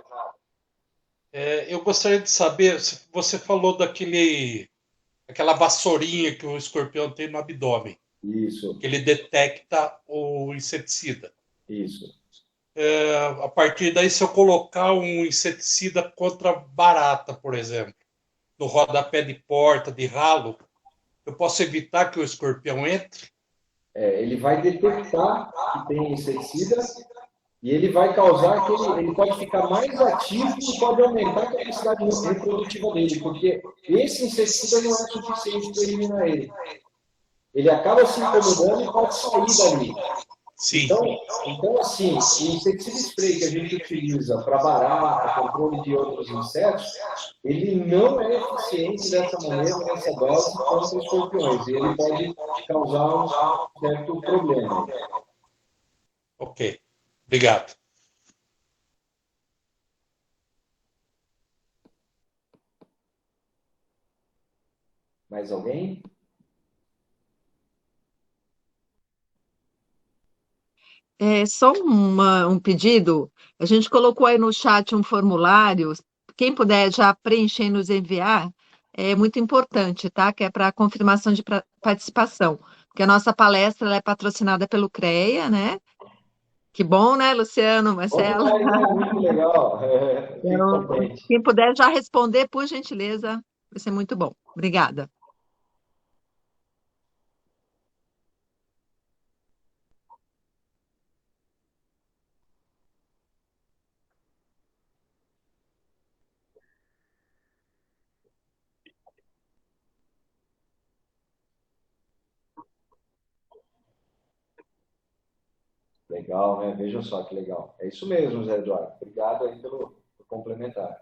Eu gostaria de saber, você falou daquela vassourinha que o escorpião tem no abdômen. Isso. Que ele detecta o inseticida. Isso. A partir daí, se eu colocar um inseticida contra barata, por exemplo, no rodapé de porta, de ralo, eu posso evitar que o escorpião entre? Ele vai detectar que tem inseticida e ele vai causar que ele pode ficar mais ativo e pode aumentar a capacidade reprodutiva dele, porque esse inseticida não é suficiente para eliminar ele. Ele acaba se incomodando e pode sair dali. Sim. Então, assim, o inseticida spray que a gente utiliza para barata, controle de outros insetos, ele não é eficiente dessa maneira, nessa dose, contra os escorpiões. E ele pode causar um certo problema. Ok. Obrigado. Mais alguém? Só um pedido. A gente colocou aí no chat um formulário. Quem puder já preencher e nos enviar, é muito importante, tá? Que é para confirmação de participação. Porque a nossa palestra ela é patrocinada pelo CREA, né? Que bom, né, Luciano, Marcelo? Muito legal. Então, quem puder já responder, por gentileza, vai ser muito bom. Obrigada. Legal, né? Vejam só que legal. É isso mesmo, Zé Eduardo. Obrigado aí pelo complementar.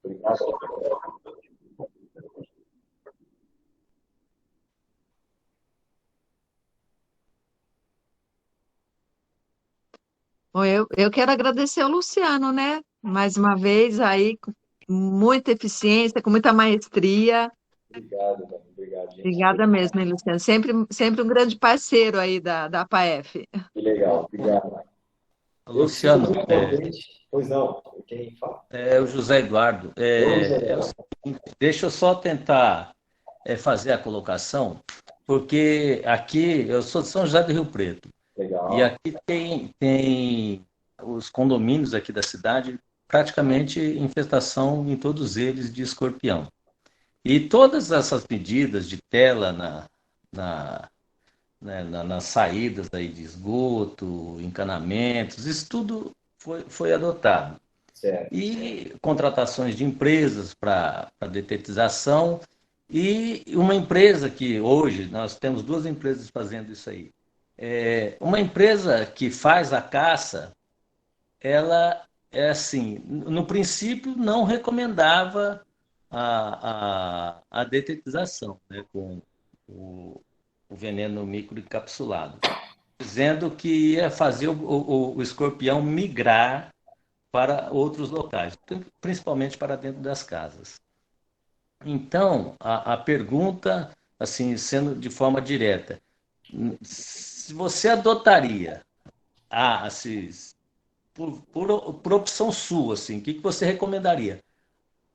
Obrigado. Bom, eu quero agradecer ao Luciano, né? Mais uma vez aí, com muita eficiência, com muita maestria. Obrigado, Dani. Obrigado, gente. Obrigada mesmo, hein, Luciano? Sempre um grande parceiro aí da APAEF. Que legal. Obrigado. Eu fico Luciano, muito contente. Pois não, quem fala? é o José Eduardo. Oi, Zé É o Eduardo. seguinte, deixa eu só tentar fazer a colocação, porque aqui eu sou de São José do Rio Preto. E Legal. aqui tem os condomínios aqui da cidade, praticamente infestação em todos eles de escorpião. E todas essas medidas de tela nas saídas aí de esgoto, encanamentos, isso tudo foi adotado. Certo. E contratações de empresas para detetização, e uma empresa que hoje, nós temos duas empresas fazendo isso aí. Uma empresa que faz a caça, ela é assim, no princípio não recomendava a detetização, né, com o veneno microencapsulado, dizendo que ia fazer o escorpião migrar para outros locais, principalmente para dentro das casas. Então, a pergunta, assim, sendo de forma direta, se você adotaria, assim, por opção sua, assim, o que você recomendaria?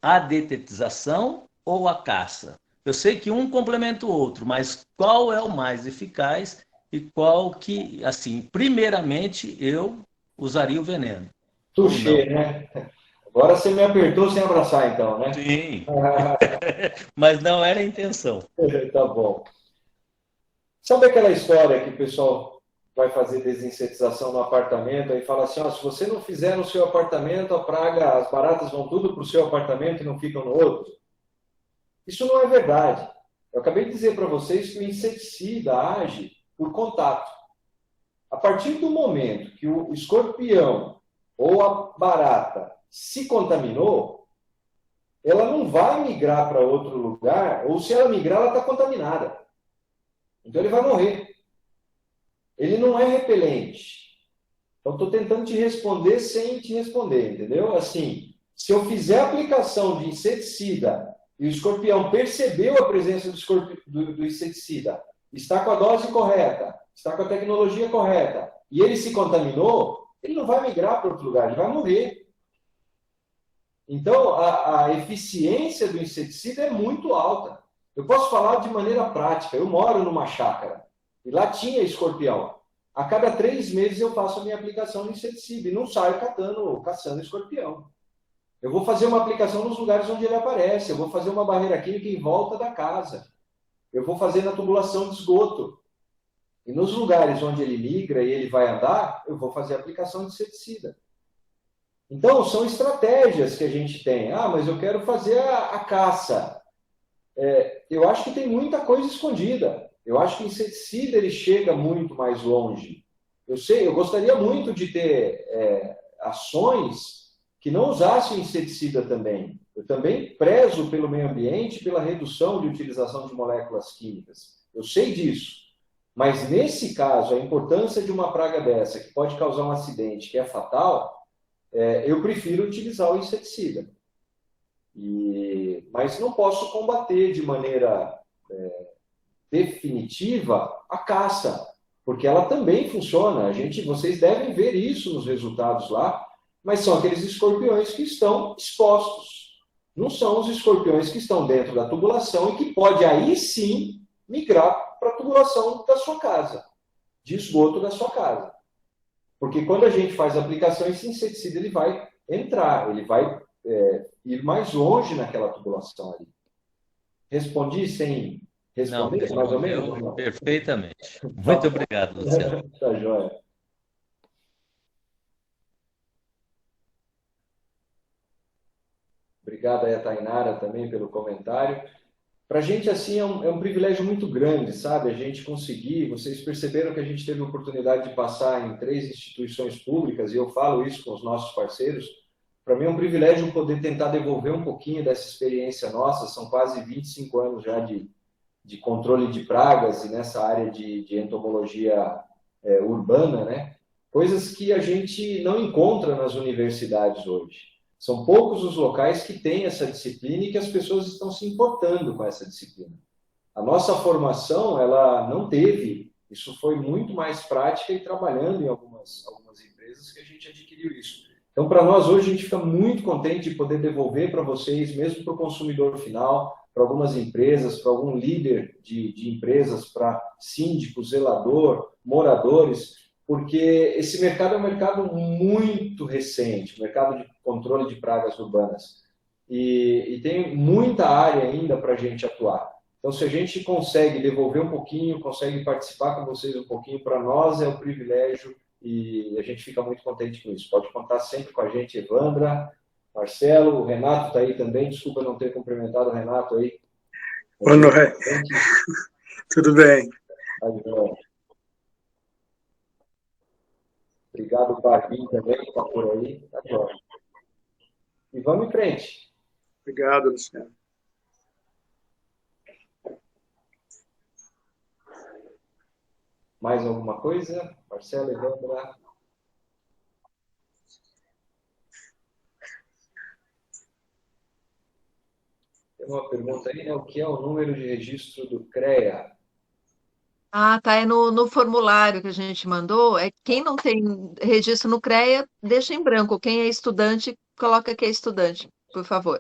A detetização ou a caça? Eu sei que um complementa o outro, mas qual é o mais eficaz e qual que, assim, primeiramente eu usaria o veneno, ou Touché, não? né? Agora você me apertou sem abraçar, então, né? Sim, mas não era a intenção. Tá bom. Sabe aquela história que o pessoal vai fazer desinsetização no apartamento e fala assim, ó, se você não fizer no seu apartamento, a praga, as baratas vão tudo para o seu apartamento e não ficam no outro? Isso não é verdade. Eu acabei de dizer para vocês que o inseticida age por contato. A partir do momento que o escorpião ou a barata se contaminou, ela não vai migrar para outro lugar, ou se ela migrar, ela está contaminada. Então ele vai morrer. Ele não é repelente. Então estou tentando te responder sem te responder, entendeu? Assim, se eu fizer a aplicação de inseticida e o escorpião percebeu a presença do inseticida, está com a dose correta, está com a tecnologia correta, e ele se contaminou, ele não vai migrar para outro lugar, ele vai morrer. Então, a eficiência do inseticida é muito alta. Eu posso falar de maneira prática. Eu moro numa chácara e lá tinha escorpião. A cada 3 meses eu faço a minha aplicação de inseticida e não saio caçando escorpião. Eu vou fazer uma aplicação nos lugares onde ele aparece. Eu vou fazer uma barreira química em volta da casa. Eu vou fazer na tubulação de esgoto. E nos lugares onde ele migra e ele vai andar, eu vou fazer a aplicação de inseticida. Então, são estratégias que a gente tem. Ah, mas eu quero fazer a caça. Eu acho que tem muita coisa escondida. Eu acho que o inseticida ele chega muito mais longe. Eu gostaria muito de ter ações que não usassem inseticida também. Eu também prezo pelo meio ambiente, pela redução de utilização de moléculas químicas. Eu sei disso. Mas, nesse caso, a importância de uma praga dessa, que pode causar um acidente, que é fatal, eu prefiro utilizar o inseticida. Mas não posso combater de maneira definitiva a caça, porque ela também funciona. Vocês devem ver isso nos resultados lá, mas são aqueles escorpiões que estão expostos. Não são os escorpiões que estão dentro da tubulação e que pode aí sim migrar para a tubulação da sua casa, de esgoto da sua casa. Porque quando a gente faz a aplicação, esse inseticida ele vai entrar, ele vai ir mais longe naquela tubulação ali. Respondi sem responder, mais ou menos? Não. Perfeitamente. Muito obrigado, Luciano. Tá joia. Obrigado aí a Tainara também pelo comentário. Para a gente, assim, é um privilégio muito grande, sabe? A gente conseguir, vocês perceberam que a gente teve a oportunidade de passar em 3 instituições públicas, e eu falo isso com os nossos parceiros. Para mim é um privilégio poder tentar devolver um pouquinho dessa experiência nossa, são quase 25 anos já de controle de pragas e nessa área de entomologia urbana, né? Coisas que a gente não encontra nas universidades hoje. São poucos os locais que têm essa disciplina e que as pessoas estão se importando com essa disciplina. A nossa formação, ela não teve, isso foi muito mais prática e trabalhando em algumas empresas que a gente adquiriu isso. Então, para nós hoje, a gente fica muito contente de poder devolver para vocês, mesmo para o consumidor final, para algumas empresas, para algum líder de empresas, para síndico, zelador, moradores, porque esse mercado é um mercado muito recente, mercado de controle de pragas urbanas. E tem muita área ainda para a gente atuar. Então, se a gente consegue devolver um pouquinho, consegue participar com vocês um pouquinho, para nós é um privilégio e a gente fica muito contente com isso. Pode contar sempre com a gente, Evandra, Marcelo, o Renato está aí também. Desculpa não ter cumprimentado o Renato aí. Tudo bem. Obrigado, Barbinho, também, que está por aí. Tá bom. E vamos em frente. Obrigado, Luciano. Mais alguma coisa? Marcelo, Evandra? Tem uma pergunta aí, né? O que é o número de registro do CREA? Ah, tá. É no formulário que a gente mandou. É quem não tem registro no CREA, deixa em branco. Quem é estudante, coloca que é estudante, por favor.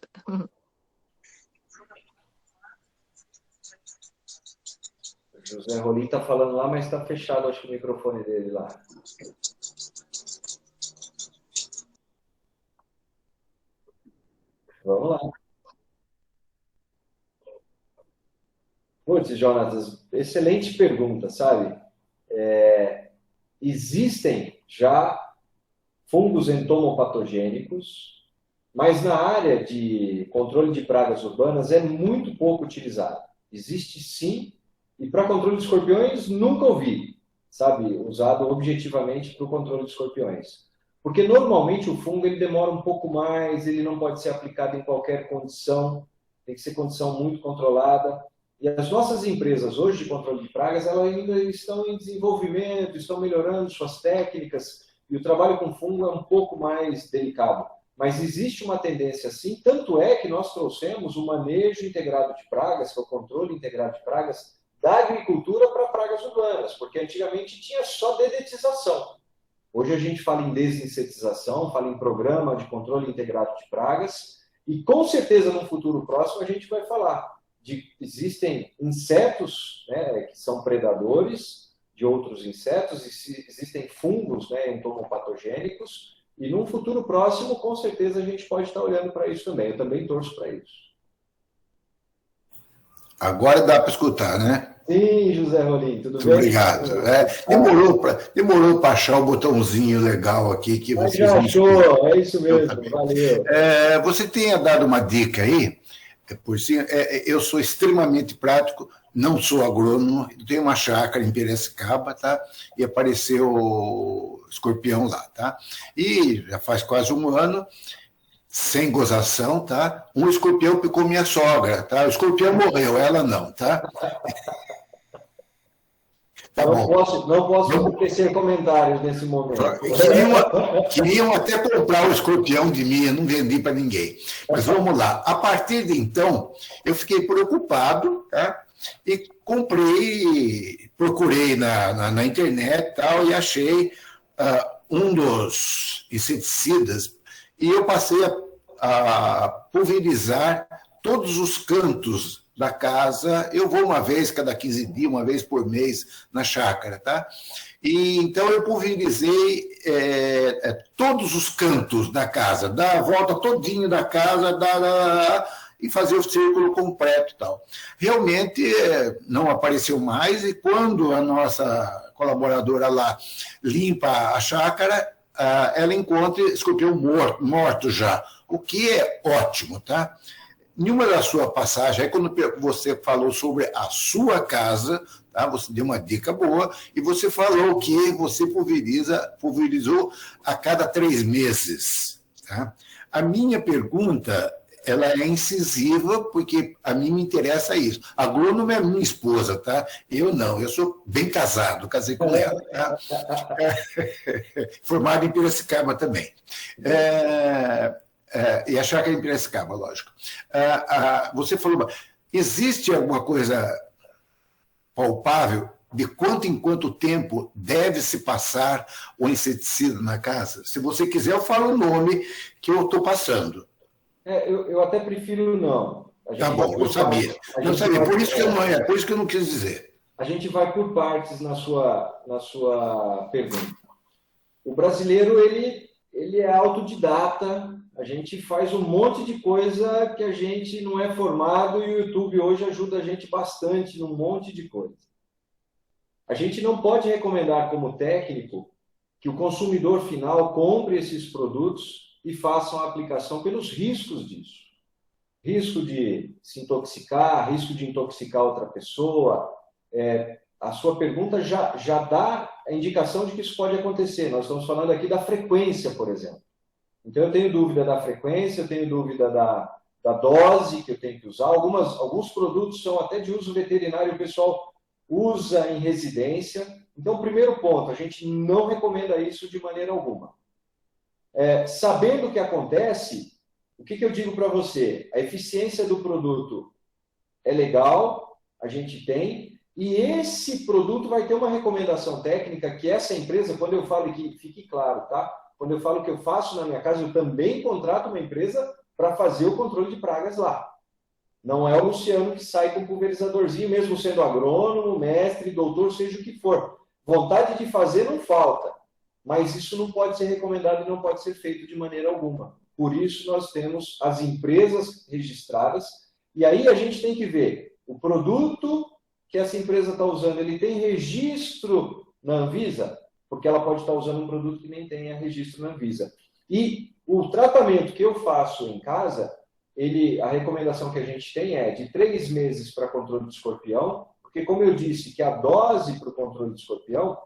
José Rolim está falando lá, mas está fechado, acho que o microfone dele lá. Vamos lá. Putz, Jonatas, excelente pergunta, sabe? Existem já fungos entomopatogênicos, mas na área de controle de pragas urbanas é muito pouco utilizado. Existe sim, e para controle de escorpiões nunca ouvi, sabe? Usado objetivamente para o controle de escorpiões. Porque normalmente o fungo ele demora um pouco mais, ele não pode ser aplicado em qualquer condição, tem que ser condição muito controlada. E as nossas empresas hoje de controle de pragas, elas ainda estão em desenvolvimento, estão melhorando suas técnicas, e o trabalho com fungo é um pouco mais delicado. Mas existe uma tendência sim, tanto é que nós trouxemos o manejo integrado de pragas, que é o controle integrado de pragas, da agricultura para pragas urbanas, porque antigamente tinha só dedetização. Hoje a gente fala em desinsetização, fala em programa de controle integrado de pragas, e com certeza no futuro próximo a gente vai falar existem insetos, né, que são predadores de outros insetos, existem fungos, né, entomopatogênicos, e num futuro próximo, com certeza, a gente pode estar olhando para isso também. Eu também torço para isso. Agora dá para escutar, né? Sim, José Rolim, tudo bem? Obrigado. Demorou para achar o botãozinho legal aqui que você já achou, é isso mesmo, valeu. Você tinha dado uma dica aí, por si, eu sou extremamente prático, não sou agrônomo, tenho uma chácara em Piracicaba, tá? E apareceu o escorpião lá, tá? E já faz quase um ano, sem gozação, tá? Um escorpião picou minha sogra, tá? O escorpião morreu, ela não, tá? Tá não posso tecer comentários nesse momento. Queriam até comprar o escorpião de mim, eu não vendi para ninguém. Mas vamos lá. A partir de então, eu fiquei preocupado, tá? E procurei na internet tal, e achei um dos inseticidas, e eu passei a pulverizar todos os cantos da casa. Eu vou uma vez cada 15 dias, uma vez por mês na chácara, tá? E então eu pulverizei todos os cantos da casa, dar a volta todinho da casa, e fazer o círculo completo e tal. Realmente não apareceu mais, e quando a nossa colaboradora lá limpa a chácara, ela encontra escorpião morto já, o que é ótimo, tá? em uma da sua passagem, aí quando você falou sobre a sua casa, tá? Você deu uma dica boa, e você falou que você pulverizou a cada 3 meses. Tá? A minha pergunta, ela é incisiva, porque a mim me interessa isso. A agrônoma é minha esposa, tá? Eu não, eu sou bem casado, casei com ela. Tá? Formado em Piracicaba também. E a chácara em Piracicaba, lógico. Você falou, existe alguma coisa palpável de quanto em quanto tempo deve se passar o inseticida na casa? Se você quiser, eu falo o nome que eu estou passando. Eu até prefiro não. Tá bom, eu sabia. Por isso que eu não quis dizer. A gente vai por partes na sua pergunta. O brasileiro, ele é autodidata, a gente faz um monte de coisa que a gente não é formado e o YouTube hoje ajuda a gente bastante num monte de coisa. A gente não pode recomendar como técnico que o consumidor final compre esses produtos e faça a aplicação pelos riscos disso. Risco de se intoxicar, risco de intoxicar outra pessoa. A sua pergunta já dá a indicação de que isso pode acontecer. Nós estamos falando aqui da frequência, por exemplo. Então, eu tenho dúvida da frequência, eu tenho dúvida da dose que eu tenho que usar. Alguns produtos são até de uso veterinário, o pessoal usa em residência. Então, primeiro ponto, a gente não recomenda isso de maneira alguma. Sabendo o que acontece, o que eu digo para você? A eficiência do produto é legal, a gente tem, e esse produto vai ter uma recomendação técnica que essa empresa, quando eu falo que fique claro, tá? Quando eu falo que eu faço na minha casa, eu também contrato uma empresa para fazer o controle de pragas lá. Não é o Luciano que sai com um pulverizadorzinho, mesmo sendo agrônomo, mestre, doutor, seja o que for. Vontade de fazer não falta, mas isso não pode ser recomendado e não pode ser feito de maneira alguma. Por isso, nós temos as empresas registradas, e aí a gente tem que ver o produto que essa empresa está usando, ele tem registro na Anvisa, porque ela pode estar usando um produto que nem tenha registro na Anvisa. E o tratamento que eu faço em casa, a recomendação que a gente tem é de 3 meses para controle de escorpião, porque como eu disse que a dose para o controle de escorpião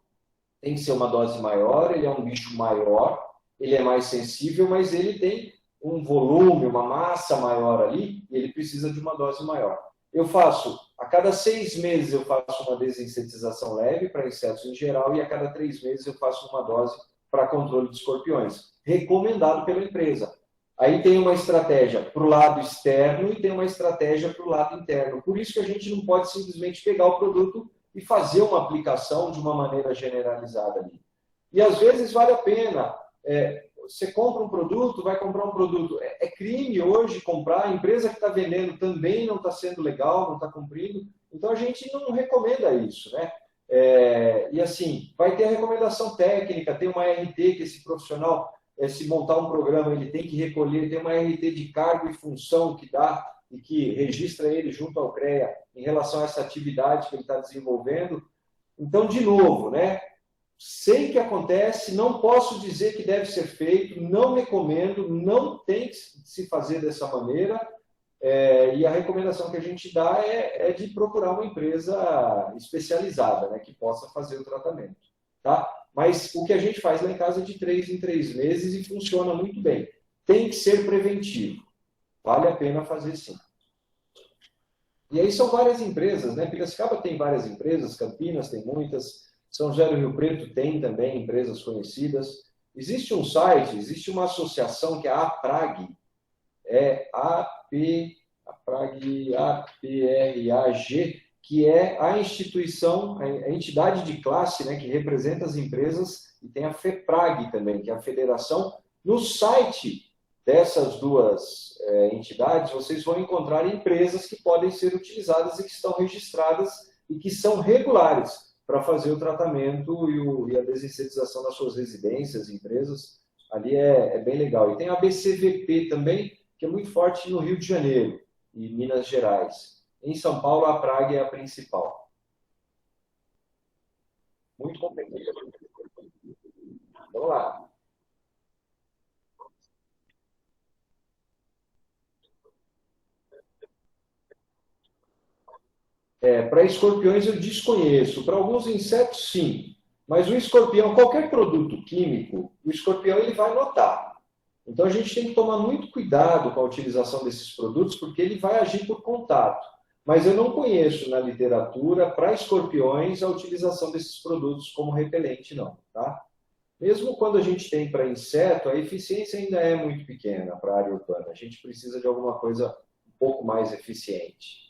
tem que ser uma dose maior, ele é um bicho maior, ele é mais sensível, mas ele tem um volume, uma massa maior ali, e ele precisa de uma dose maior. Eu faço, a cada 6 meses eu faço uma desinsetização leve para insetos em geral e a cada 3 meses eu faço uma dose para controle de escorpiões, recomendado pela empresa. Aí tem uma estratégia para o lado externo e tem uma estratégia para o lado interno. Por isso que a gente não pode simplesmente pegar o produto e fazer uma aplicação de uma maneira generalizada ali. E às vezes vale a pena. Você compra um produto, vai comprar um produto. É crime hoje comprar, a empresa que está vendendo também não está sendo legal, não está cumprindo. Então a gente não recomenda isso, né? E assim, vai ter a recomendação técnica, tem uma RT que esse profissional, se montar um programa, ele tem que recolher, tem uma RT de cargo e função que dá e que registra ele junto ao CREA em relação a essa atividade que ele está desenvolvendo. Então, de novo, né? Sei que acontece, não posso dizer que deve ser feito, não recomendo, não tem que se fazer dessa maneira, e a recomendação que a gente dá é de procurar uma empresa especializada, né, que possa fazer o tratamento. Tá? Mas o que a gente faz lá em casa é de 3 em 3 meses e funciona muito bem. Tem que ser preventivo. Vale a pena fazer sim. E aí são várias empresas, né? Piracicaba tem várias empresas, Campinas tem muitas, São José do Rio Preto tem também empresas conhecidas. Existe um site, existe uma associação que é a APRAG, APRAG, que é a instituição, a entidade de classe, né, que representa as empresas, e tem a FEPRAG também, que é a federação. No site dessas duas entidades, vocês vão encontrar empresas que podem ser utilizadas e que estão registradas e que são regulares para fazer o tratamento e a desinsetização das suas residências, empresas. Ali é bem legal. E tem a BCVP também, que é muito forte no Rio de Janeiro e Minas Gerais. Em São Paulo, a Praga é a principal. Muito competente. Vamos lá. Para escorpiões eu desconheço. Para alguns insetos, sim. Mas o escorpião, qualquer produto químico, o escorpião ele vai notar. Então a gente tem que tomar muito cuidado com a utilização desses produtos, porque ele vai agir por contato. Mas eu não conheço na literatura, para escorpiões, a utilização desses produtos como repelente, não. Tá? Mesmo quando a gente tem para inseto, a eficiência ainda é muito pequena para a área urbana. A gente precisa de alguma coisa um pouco mais eficiente.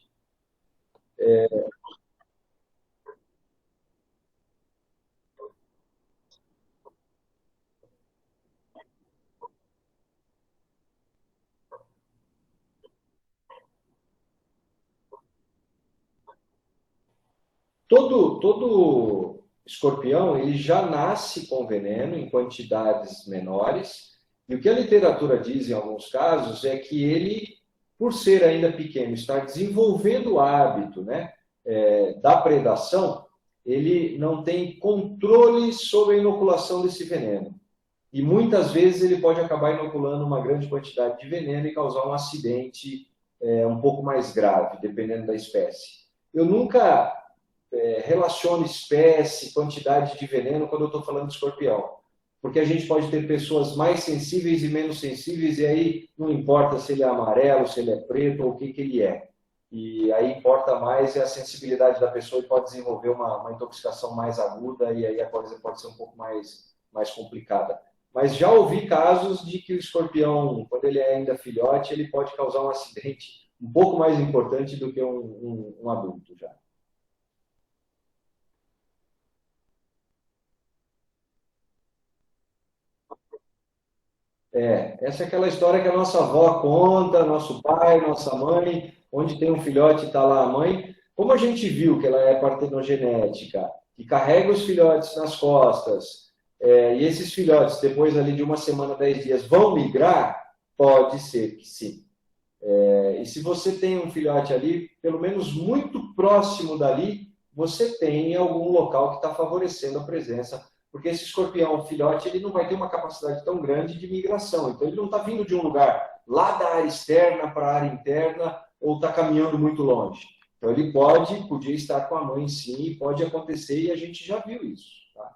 Todo escorpião ele já nasce com veneno em quantidades menores, e o que a literatura diz em alguns casos é que ele, por ser ainda pequeno, estar desenvolvendo o hábito, né, da predação, ele não tem controle sobre a inoculação desse veneno. E muitas vezes ele pode acabar inoculando uma grande quantidade de veneno e causar um acidente um pouco mais grave, dependendo da espécie. Eu nunca relaciono espécie, quantidade de veneno quando eu estou falando de escorpião. Porque a gente pode ter pessoas mais sensíveis e menos sensíveis, e aí não importa se ele é amarelo, se ele é preto ou o que ele é. E aí importa mais a sensibilidade da pessoa e pode desenvolver uma intoxicação mais aguda, e aí a coisa pode ser um pouco mais complicada. Mas já ouvi casos de que o escorpião, quando ele é ainda filhote, ele pode causar um acidente um pouco mais importante do que um adulto já. Essa é aquela história que a nossa avó conta, nosso pai, nossa mãe, onde tem um filhote e está lá a mãe. Como a gente viu que ela é partenogenética, que carrega os filhotes nas costas, e esses filhotes, depois ali de uma semana, 10 dias, vão migrar, pode ser que sim. E se você tem um filhote ali, pelo menos muito próximo dali, você tem algum local que está favorecendo a presença, porque esse escorpião filhote ele não vai ter uma capacidade tão grande de migração, então ele não está vindo de um lugar lá da área externa para a área interna ou está caminhando muito longe. Então ele podia estar com a mãe sim, pode acontecer e a gente já viu isso. Tá?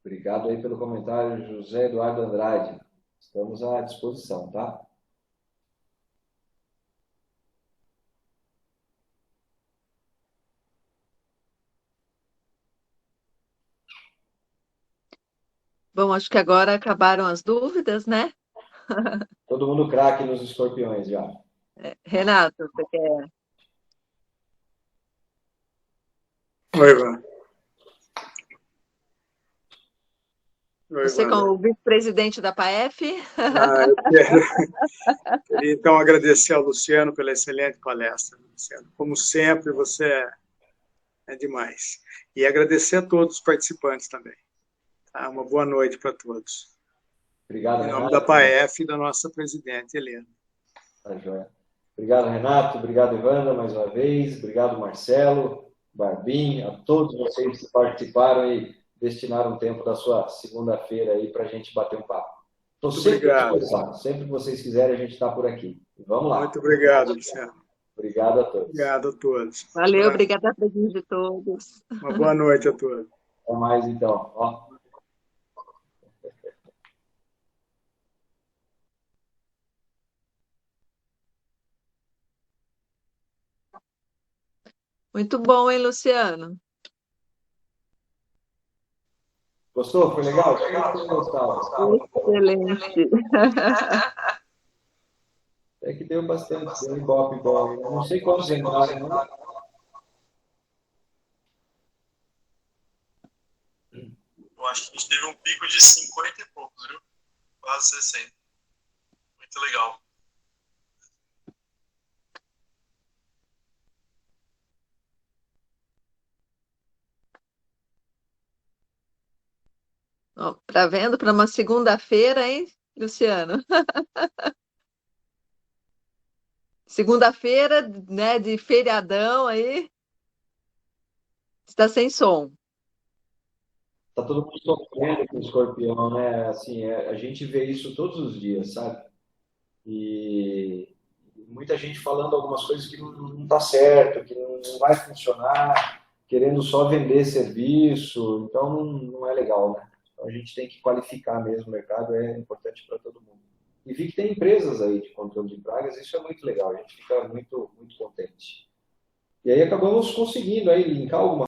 Obrigado aí pelo comentário, José Eduardo Andrade. Estamos à disposição, tá? Bom, acho que agora acabaram as dúvidas, né? Todo mundo craque nos escorpiões já. Renato, você quer? Oi, Ivan. Você como vice-presidente da PAEF? Eu queria então agradecer ao Luciano pela excelente palestra, Luciano. Como sempre, você é demais. E agradecer a todos os participantes também. Tá? Uma boa noite para todos. Obrigado, Em nome Renato. da PAEF e da nossa presidente, Helena. Tá joia. Obrigado, Renato. Obrigado, Ivana, mais uma vez. Obrigado, Marcelo, Barbim, a todos vocês que participaram e destinaram um tempo da sua segunda-feira aí para a gente bater um papo. Estou sempre à disposição. Sempre que vocês quiserem, a gente está por aqui. Vamos lá. Muito obrigado, Luciano. Obrigado a todos. Obrigado a todos. Valeu, obrigada a presença de todos. Uma boa noite a todos. Até mais, então. Ó. Muito bom, hein, Luciano? Gostou? Foi legal? Excelente. É que deu bastante, deu um golpe bom. Eu não sei quantos entraram, né? Eu acho que a gente teve um pico de 50 e poucos, viu? Quase 60. Muito legal. Tá vendo? Para uma segunda-feira, hein, Luciano? Segunda-feira, né, de feriadão aí. Está sem som. Tá todo mundo sofrendo com o escorpião, né? Assim, a gente vê isso todos os dias, sabe? E muita gente falando algumas coisas que não tá certo, que não vai funcionar, querendo só vender serviço, então não é legal, né? Então a gente tem que qualificar mesmo o mercado, é importante para todo mundo. E vi que tem empresas aí de controle de pragas, isso é muito legal, a gente fica muito, muito contente. E aí acabamos conseguindo aí linkar alguma